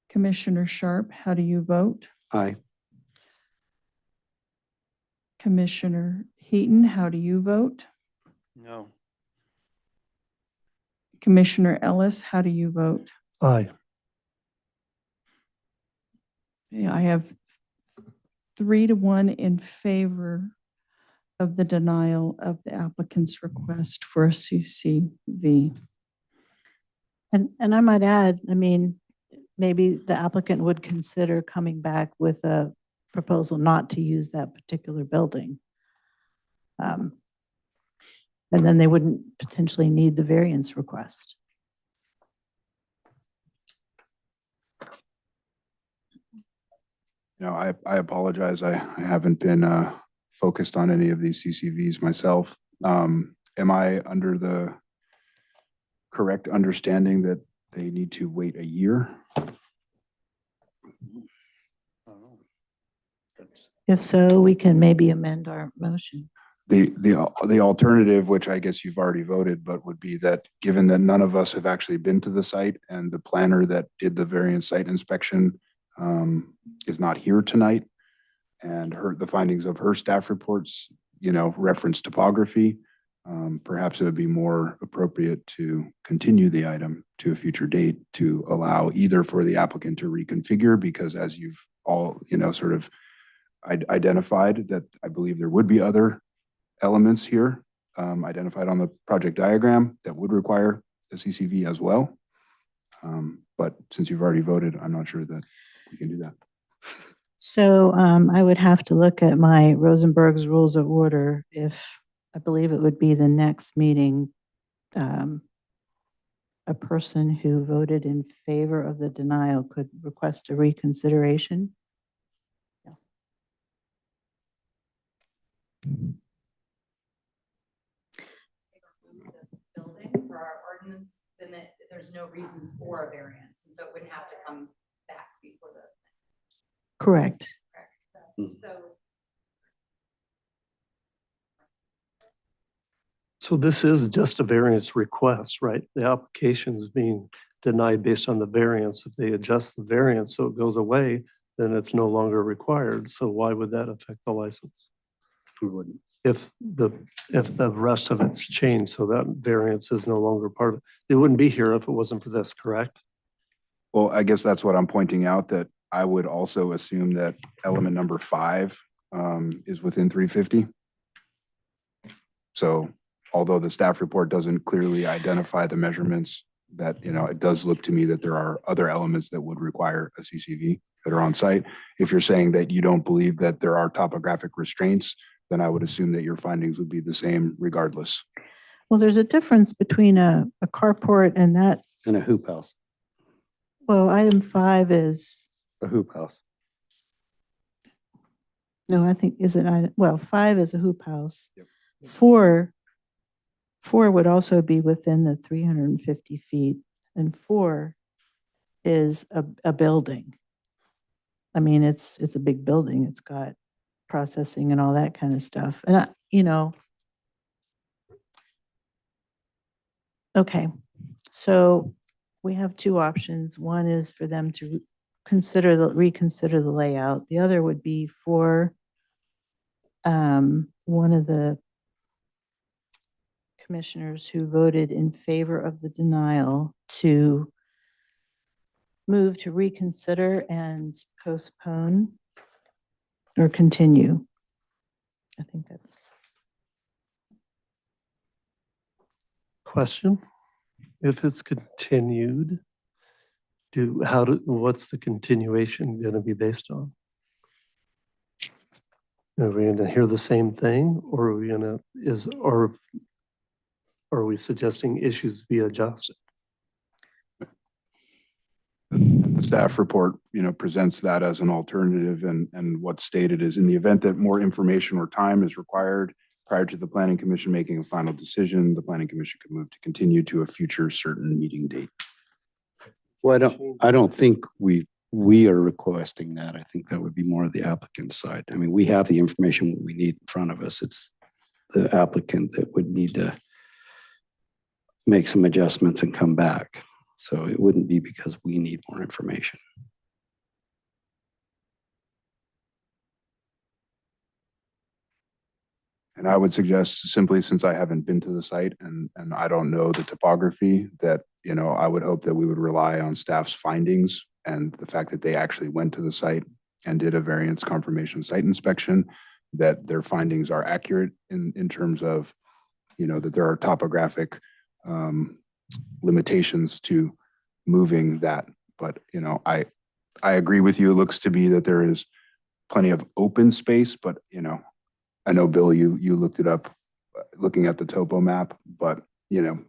Commissioner Sharp, how do you vote? Aye. Commissioner Heaton, how do you vote? No. Commissioner Ellis, how do you vote? Aye. Yeah, I have 3-1 in favor of the denial of the applicant's request for a CCV. And I might add, I mean, maybe the applicant would consider coming back with a proposal not to use that particular building. And then they wouldn't potentially need the variance request. You know, I apologize. I haven't been focused on any of these CCVs myself. Am I under the correct understanding that they need to wait a year? If so, we can maybe amend our motion. The alternative, which I guess you've already voted, but would be that given that none of us have actually been to the site and the planner that did the variance site inspection is not here tonight, and the findings of her staff reports, you know, reference topography, perhaps it would be more appropriate to continue the item to a future date to allow either for the applicant to reconfigure, because as you've all, you know, sort of identified that I believe there would be other elements here identified on the project diagram that would require a CCV as well. But since you've already voted, I'm not sure that we can do that. So I would have to look at my Rosenberg's Rules of Order if, I believe it would be the next meeting. A person who voted in favor of the denial could request a reconsideration. Building for our ordinance, then there's no reason for a variance, and so it wouldn't have to come back before the. Correct. So this is just a variance request, right? The application is being denied based on the variance. If they adjust the variance so it goes away, then it's no longer required. So why would that affect the license? We wouldn't. If the rest of it's changed, so that variance is no longer part of it. It wouldn't be here if it wasn't for this, correct? Well, I guess that's what I'm pointing out, that I would also assume that element number 5 is within 350. So although the staff report doesn't clearly identify the measurements, that, it does look to me that there are other elements that would require a CCV that are on site. If you're saying that you don't believe that there are topographic restraints, then I would assume that your findings would be the same regardless. Well, there's a difference between a carport and that. And a hoop house, Well, item 5 is, a hoop house. no, I think, is it, 5 is a hoop house. Yep. 4 would also be within the 350 feet, and 4 is a building. I mean, it's a big building. It's got processing and all that kind of stuff. And okay, so we have 2 options. One is for them to reconsider the layout. The other would be for one of the commissioners who voted in favor of the denial to move to reconsider and postpone or continue. I think that's. Question, if it's continued, what's the continuation going to be based on? Are we going to hear the same thing, or are we suggesting issues be adjusted? The staff report, presents that as an alternative, and what's stated is, in the event that more information or time is required prior to the planning commission making a final decision, the planning commission could move to continue to a future certain meeting date. Well, I don't think we are requesting that. I think that would be more of the applicant's side. I mean, we have the information we need in front of us. It's the applicant that would need to make some adjustments and come back. So it wouldn't be because we need more information. And I would suggest, simply since I haven't been to the site and I don't know the topography, that, I would hope that we would rely on staff's findings and the fact that they actually went to the site and did a variance confirmation site inspection, that their findings are accurate in terms of, that there are topographic limitations to moving that. But, I agree with you. It looks to be that there is plenty of open space, but, I know, Bill, you looked it up, looking at the topo map, but,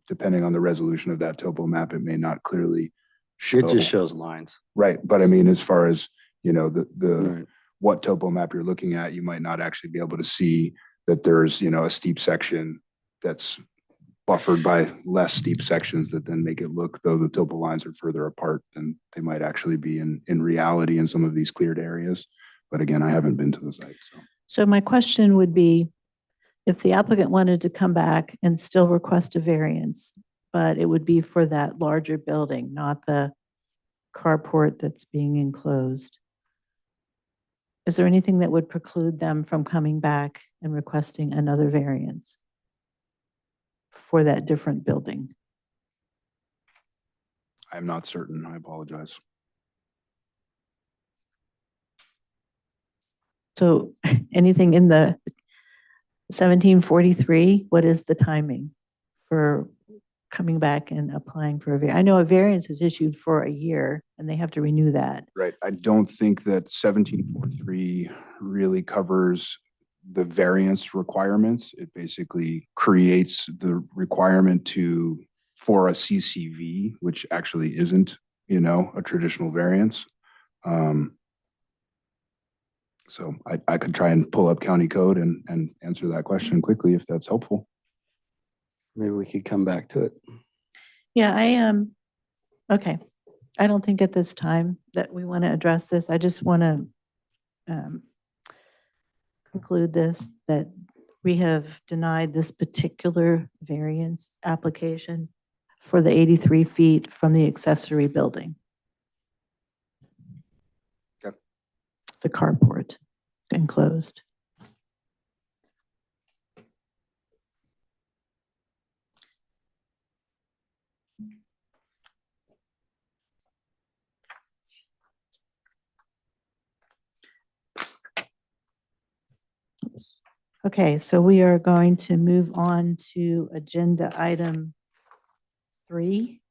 depending on the resolution of that topo map, it may not clearly show. It just shows lines. Right. But I mean, as far as, the Right. what topo map you're looking at, you might not actually be able to see that there's, a steep section that's buffered by less steep sections that then make it look, though the topo lines are further apart than they might actually be in reality in some of these cleared areas. But again, I haven't been to the site, so. So my question would be, if the applicant wanted to come back and still request a variance, but it would be for that larger building, not the carport that's being enclosed. Is there anything that would preclude them from coming back and requesting another variance for that different building? I'm not certain. I apologize. So anything in the 1743, what is the timing for coming back and applying for I know a variance is issued for a year and they have to renew that. Right. I don't think that 1743 really covers the variance requirements. It basically creates the requirement for a CCV, which actually isn't, a traditional variance. So I could try and pull up county code and answer that question quickly if that's helpful. Maybe we could come back to it. Yeah, okay. I don't think at this time that we want to address this. I just want to conclude this, that we have denied this particular variance application for the 83 feet from the accessory building. Okay. The carport enclosed. Oops. Okay, so we are going to move on to agenda item 3.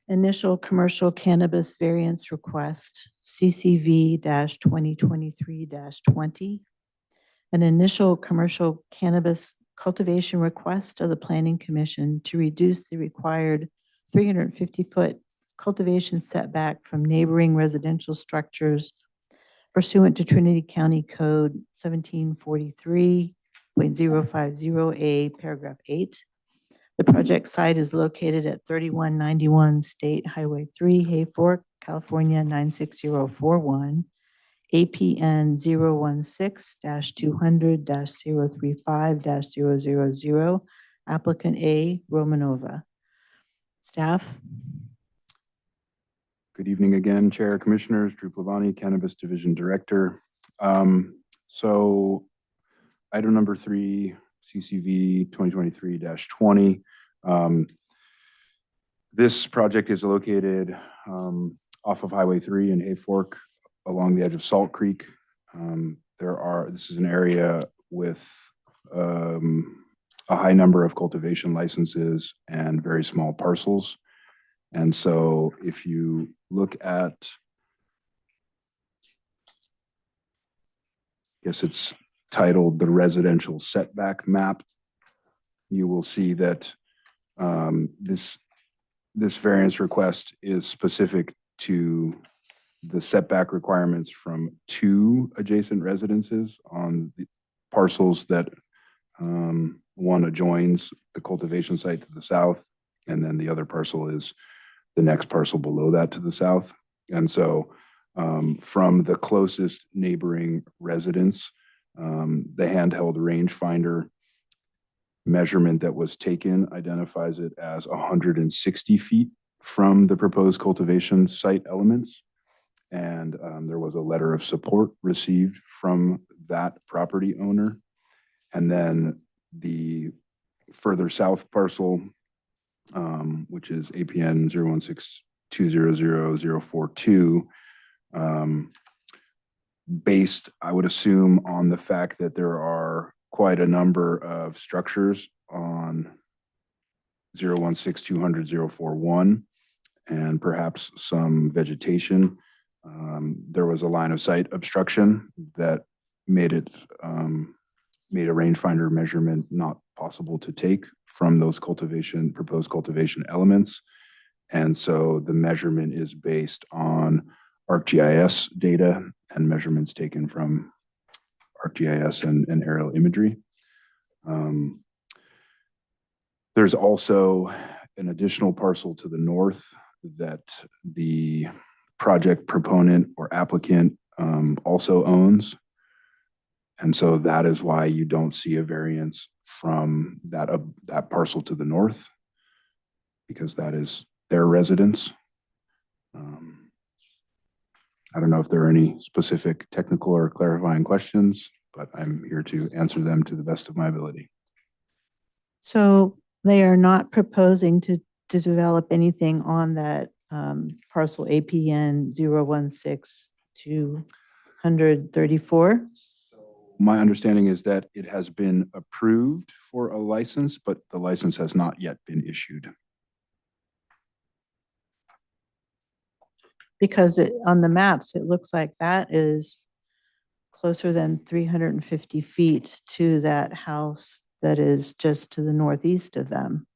Initial commercial cannabis variance request, CCV-2023-20. An initial commercial cannabis cultivation request of the Planning Commission to reduce the required 350-foot cultivation setback from neighboring residential structures pursuant to Trinity County Code 1743.050A, paragraph 8. The project site is located at 3191 State Highway 3, Hayfork, California 96041, APN 016-200-035-000, applicant A. Romanova. Staff? Good evening again, Chair, Commissioners, Drew Plavani, Cannabis Division Director. So item number 3, CCV 2023-20. This project is located off of Highway 3 in Hayfork along the edge of Salt Creek. This is an area with a high number of cultivation licenses and very small parcels. And so if you look at, I guess it's titled the residential setback map, you will see that this variance request is specific to the setback requirements from 2 adjacent residences on the parcels that one adjoins the cultivation site to the south, and then the other parcel is the next parcel below that to the south. And so from the closest neighboring residence, the handheld rangefinder measurement that was taken identifies it as 160 feet from the proposed cultivation site elements. And there was a letter of support received from that property owner. And then the further south parcel, which is APN 016-200-042, based, I would assume, on the fact that there are quite a number of structures on 016-200-041 and perhaps some vegetation. There was a line of sight obstruction that made a rangefinder measurement not possible to take from those proposed cultivation elements. And so the measurement is based on ArcGIS data and measurements taken from ArcGIS and aerial imagery. There's also an additional parcel to the north that the project proponent or applicant also owns. And so that is why you don't see a variance from that parcel to the north, because that is their residence. I don't know if there are any specific technical or clarifying questions, but I'm here to answer them to the best of my ability. So they are not proposing to develop anything on that parcel APN 016-234? So My understanding is that it has been approved for a license, but the license has not yet been issued. Because on the maps, it looks like that is closer than 350 feet to that house that is just to the northeast of them.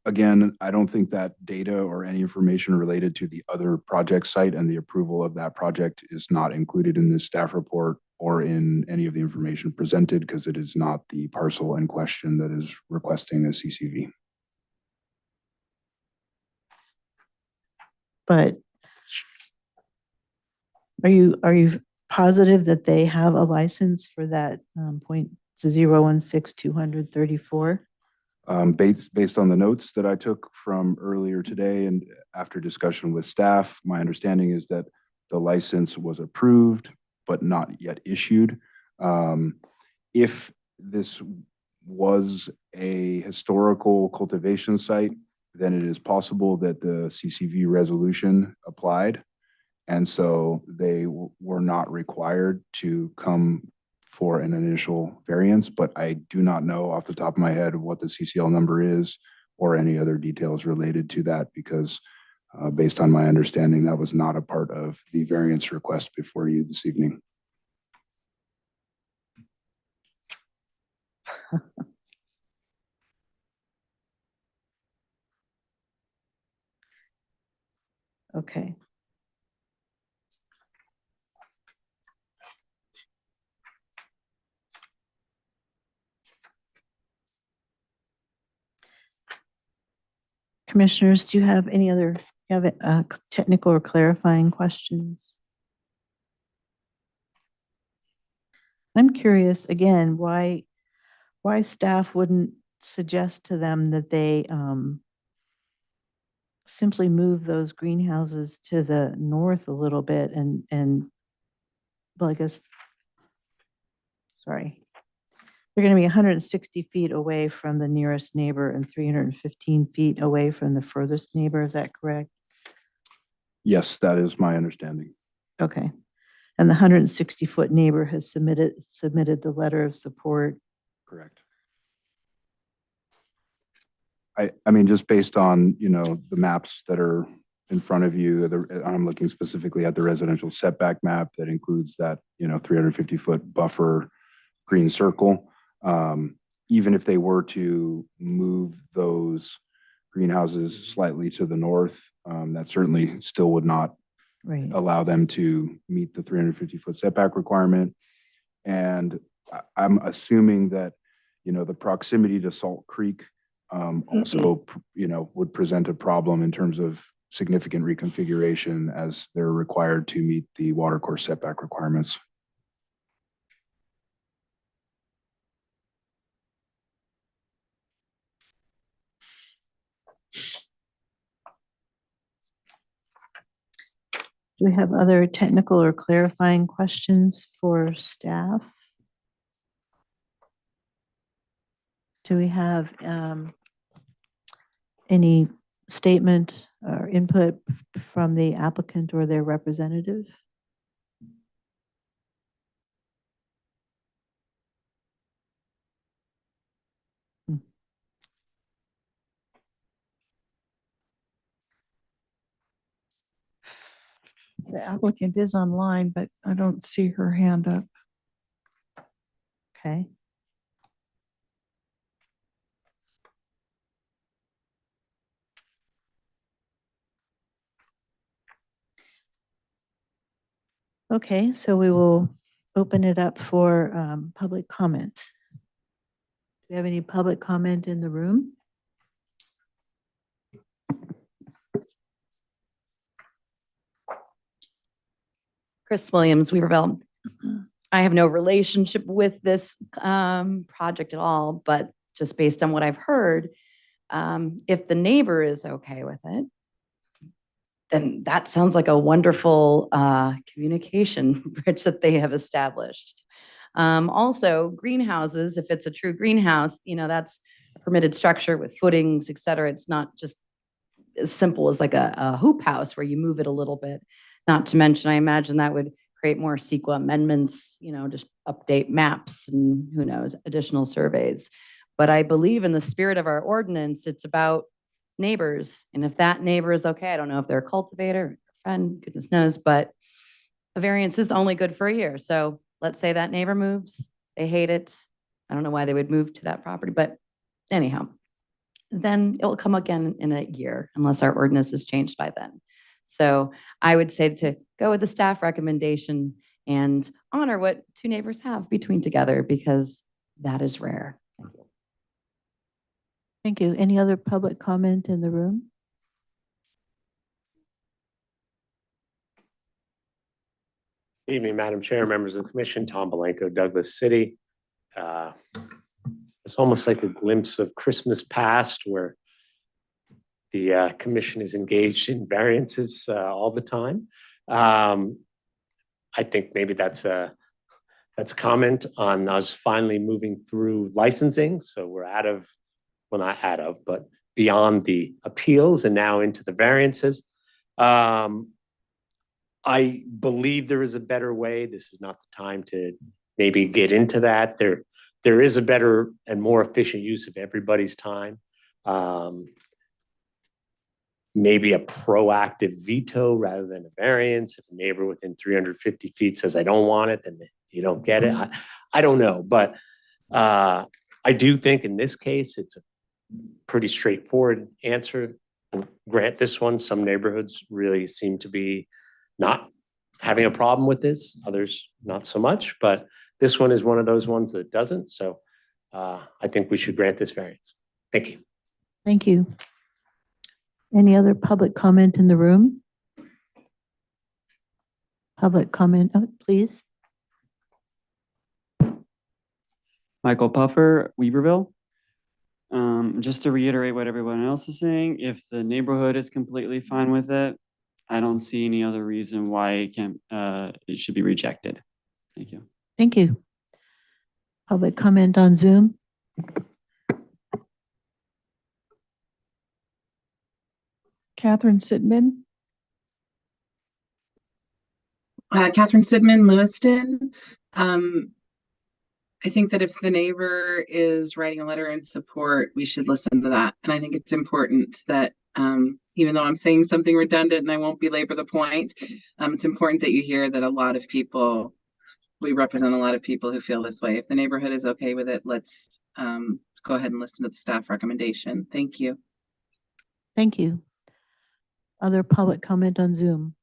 Again, I don't think that data or any information related to the other project site and the approval of that project is not included in this staff report or in any of the information presented because it is not the parcel in question that is requesting a CCV. But are you positive that they have a license for that .016,234? Based on the notes that I took from earlier today and after discussion with staff, my understanding is that the license was approved but not yet issued. If this was a historical cultivation site, then it is possible that the CCV resolution applied. And so they were not required to come for an initial variance, but I do not know off the top of my head what the CCL number is or any other details related to that because based on my understanding, that was not a part of the variance request before you this evening. Okay. Commissioners, do you have any other technical or clarifying questions? I'm curious again why staff wouldn't suggest to them that they simply move those greenhouses to the north a little bit and well, I guess, sorry. They're going to be 160 feet away from the nearest neighbor and 315 feet away from the furthest neighbor. Is that correct? Yes, that is my understanding. Okay. And the 160-foot neighbor has submitted the letter of support. Correct. I mean, just based on, the maps that are in front of you, I'm looking specifically at the residential setback map that includes that, 350-foot buffer green circle. Even if they were to move those greenhouses slightly to the north, that certainly still would not allow them to meet the 350-foot setback requirement. And I'm assuming that, the proximity to Salt Creek also, would present a problem in terms of significant reconfiguration as they're required to meet the watercourse setback requirements. Do we have other technical or clarifying questions for staff? Do we have any statement or input from the applicant or their representative? The applicant is online, but I don't see her hand up. Okay. Okay, so we will open it up for public comment. Do we have any public comment in the room? Chris Williams, Weaverville. I have no relationship with this project at all, but just based on what I've heard, if the neighbor is okay with it, then that sounds like a wonderful communication bridge that they have established. Also, greenhouses, if it's a true greenhouse, that's a permitted structure with footings, et cetera. It's not just as simple as like a hoop house where you move it a little bit. Not to mention, I imagine that would create more CEQA amendments, just update maps and who knows, additional surveys. But I believe in the spirit of our ordinance, it's about neighbors. And if that neighbor is okay, I don't know if they're a cultivator, a friend, goodness knows, but a variance is only good for a year. So let's say that neighbor moves, they hate it. I don't know why they would move to that property, but anyhow, then it will come again in a year unless our ordinance is changed by then. So I would say to go with the staff recommendation and honor what two neighbors have between together because that is rare. Thank you. Any other public comment in the room? Good evening, Madam Chair, members of the commission, Tom Belenko, Douglas City. It's almost like a glimpse of Christmas past where the commission is engaged in variances all the time. I think maybe that's a comment on us finally moving through licensing. So we're not out of, but beyond the appeals and now into the variances. I believe there is a better way. This is not the time to maybe get into that. There is a better and more efficient use of everybody's time. Maybe a proactive veto rather than a variance. If a neighbor within 350 feet says, I don't want it, then you don't get it. I don't know, but I do think in this case, it's a pretty straightforward answer. Grant this one. Some neighborhoods really seem to be not having a problem with this, others not so much, but this one is one of those ones that doesn't. So I think we should grant this variance. Thank you. Thank you. Any other public comment in the room? Public comment, please. Michael Puffer, Weaverville. Just to reiterate what everyone else is saying, if the neighborhood is completely fine with it, I don't see any other reason why it should be rejected. Thank you. Thank you. Public comment on Zoom. Catherine Sitman. Catherine Sidman, Lewiston. I think that if the neighbor is writing a letter in support, we should listen to that. And I think it's important that even though I'm saying something redundant and I won't belabor the point, it's important that you hear that we represent a lot of people who feel this way. If the neighborhood is okay with it, let's go ahead and listen to the staff recommendation. Thank you. Thank you. Other public comment on Zoom.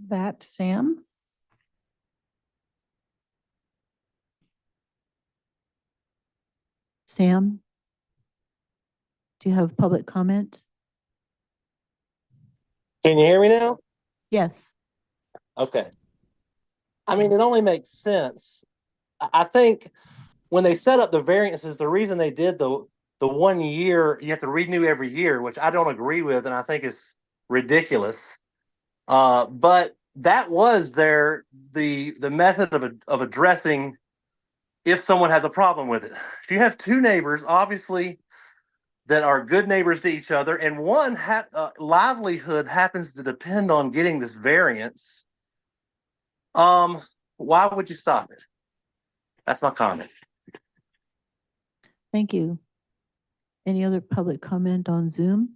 That Sam. Sam, do you have public comment? Can you hear me now? Yes. Okay. I mean, it only makes sense. I think when they set up the variances, the reason they did the 1 year, you have to renew every year, which I don't agree with, and I think is ridiculous. But that was the method of addressing if someone has a problem with it. If you have two neighbors, obviously, that are good neighbors to each other, and one livelihood happens to depend on getting this variance, why would you stop it? That's my comment. Thank you. Any other public comment on Zoom?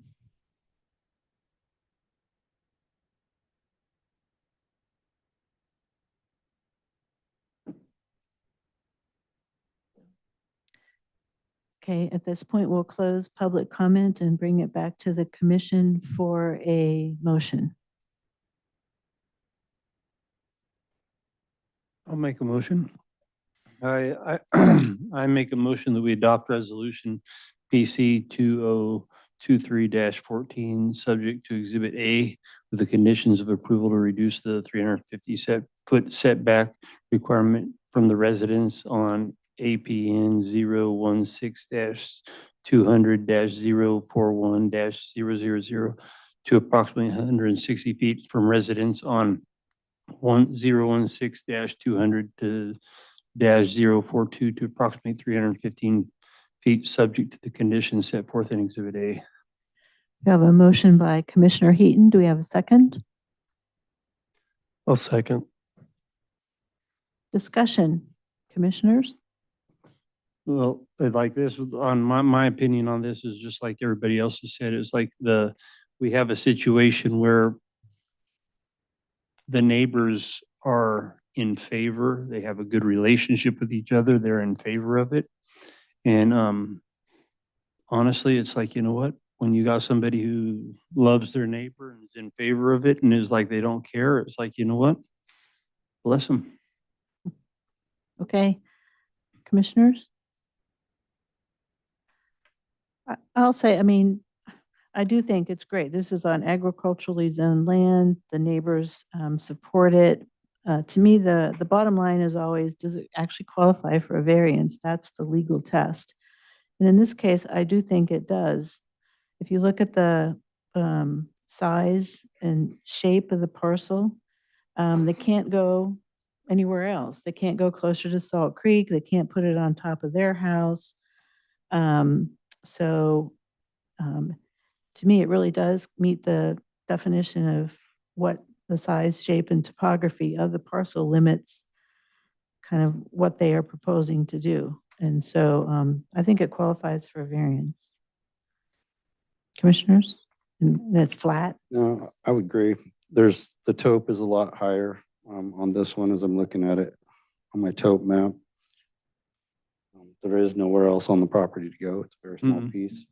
Okay, at this point, we'll close public comment and bring it back to the commission for a motion. I'll make a motion. I make a motion that we adopt resolution PC 2023-14, subject to Exhibit A with the conditions of approval to reduce the 350-foot setback requirement from the residence on APN 016-200-041-000 to approximately 160 feet from residence on 1016-200 to -042 to approximately 315 feet, subject to the conditions set forth in Exhibit A. We have a motion by Commissioner Heaton. Do we have a second? I'll second. Discussion, commissioners? Well, like this, on my opinion on this is just like everybody else has said, it's like we have a situation where the neighbors are in favor, they have a good relationship with each other, they're in favor of it. And honestly, it's like, you know what? When you got somebody who loves their neighbor and is in favor of it and is like they don't care, it's like, you know what? Bless them. Okay, commissioners? I'll say, I mean, I do think it's great. This is on agriculturally zoned land. The neighbors support it. To me, the bottom line is always, does it actually qualify for a variance? That's the legal test. And in this case, I do think it does. If you look at the size and shape of the parcel, they can't go anywhere else. They can't go closer to Salt Creek. They can't put it on top of their house. So to me, it really does meet the definition of what the size, shape, and topography of the parcel limits kind of what they are proposing to do. And so I think it qualifies for a variance. Commissioners? And it's flat? No, I would agree. The taupe is a lot higher on this one as I'm looking at it on my taupe map. There is nowhere else on the property to go. It's a very small piece.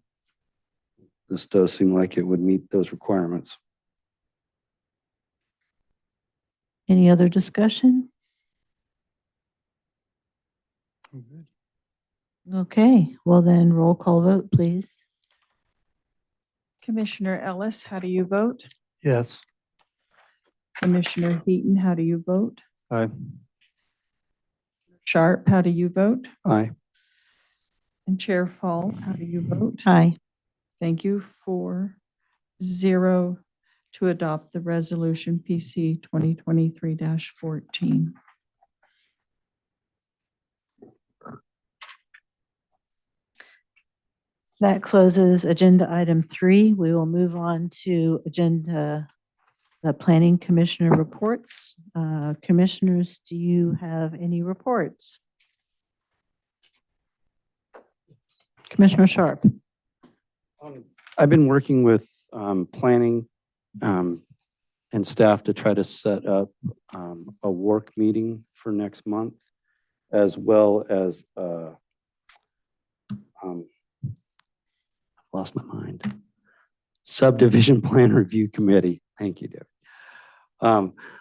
This does seem like it would meet those requirements. Any other discussion? Okay, well then roll call vote, please. Commissioner Ellis, how do you vote? Yes. Commissioner Heaton, how do you vote? Aye. Sharp, how do you vote? Aye. And Chair Fall, how do you vote? Aye. Thank you. 4-0 to adopt the resolution PC 2023-14. That closes agenda item 3. We will move on to the planning commissioner reports. Commissioners, do you have any reports? Commissioner Sharp. I've been working with planning and staff to try to set up a work meeting for next month, as well as I've lost my mind. Subdivision Plan Review Committee. Thank you, David.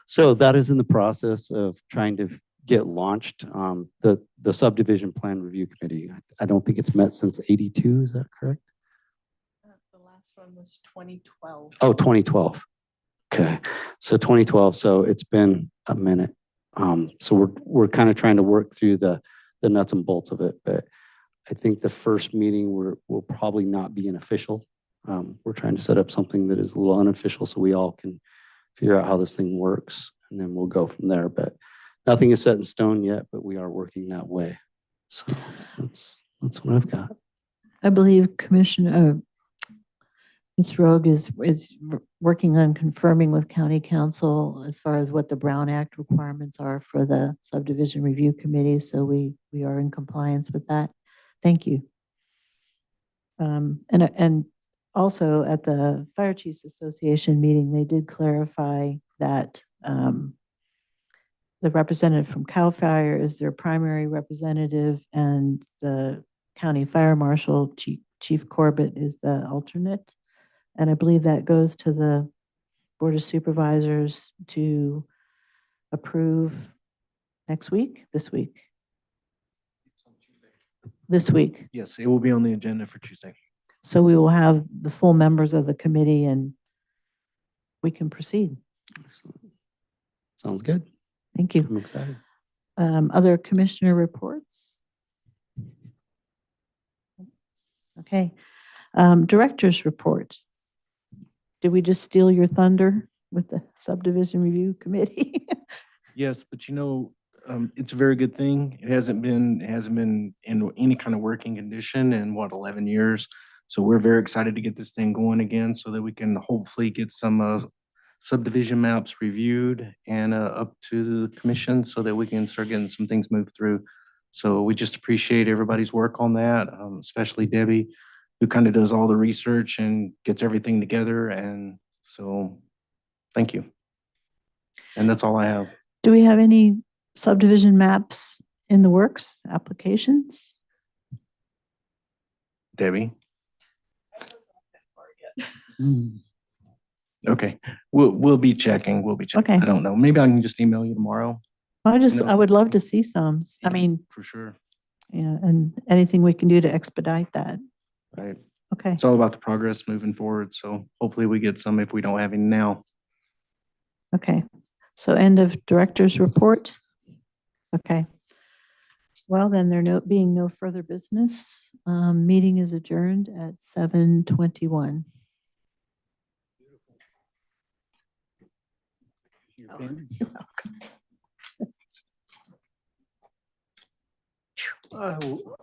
So that is in the process of trying to get launched. The Subdivision Plan Review Committee, I don't think it's met since '82, is that correct? The last one was 2012. Oh, 2012. Okay, so 2012, so it's been a minute. So we're kind of trying to work through the nuts and bolts of it, but I think the first meeting will probably not be an official. We're trying to set up something that is a little unofficial so we all can figure out how this thing works, and then we'll go from there. But nothing is set in stone yet, but we are working that way. So that's what I've got. I believe Commissioner Ms. Rogue is working on confirming with County Council as far as what the Brown Act requirements are for the Subdivision Review Committee. So we are in compliance with that. Thank you. And also at the Fire Chiefs Association meeting, they did clarify that the representative from CAL FIRE is their primary representative, and the County Fire Marshal, Chief Corbett, is the alternate. And I believe that goes to the Board of Supervisors to approve next week, this week. This week. Yes, it will be on the agenda for Tuesday. So we will have the full members of the committee and we can proceed. Excellent. Sounds good. Thank you. I'm excited. Other commissioner reports? Okay. Director's report. Did we just steal your thunder with the Subdivision Review Committee? Yes, but it's a very good thing. It hasn't been in any kind of working condition in 11 years. So we're very excited to get this thing going again so that we can hopefully get some subdivision maps reviewed and up to the commission so that we can start getting some things moved through. So we just appreciate everybody's work on that, especially Debbie, who kind of does all the research and gets everything together. And so, thank you. And that's all I have. Do we have any subdivision maps in the works, applications? Debbie? Okay, we'll be checking. We'll be checking. Okay. I don't know. Maybe I can just email you tomorrow. No. I would love to see some. I mean, For sure. yeah, and anything we can do to expedite that. Right. Okay. It's all about the progress moving forward. So hopefully we get some if we don't have any now. Okay. So end of director's report. Okay. Well, then there being no further business, meeting is adjourned at 7:21. You're welcome.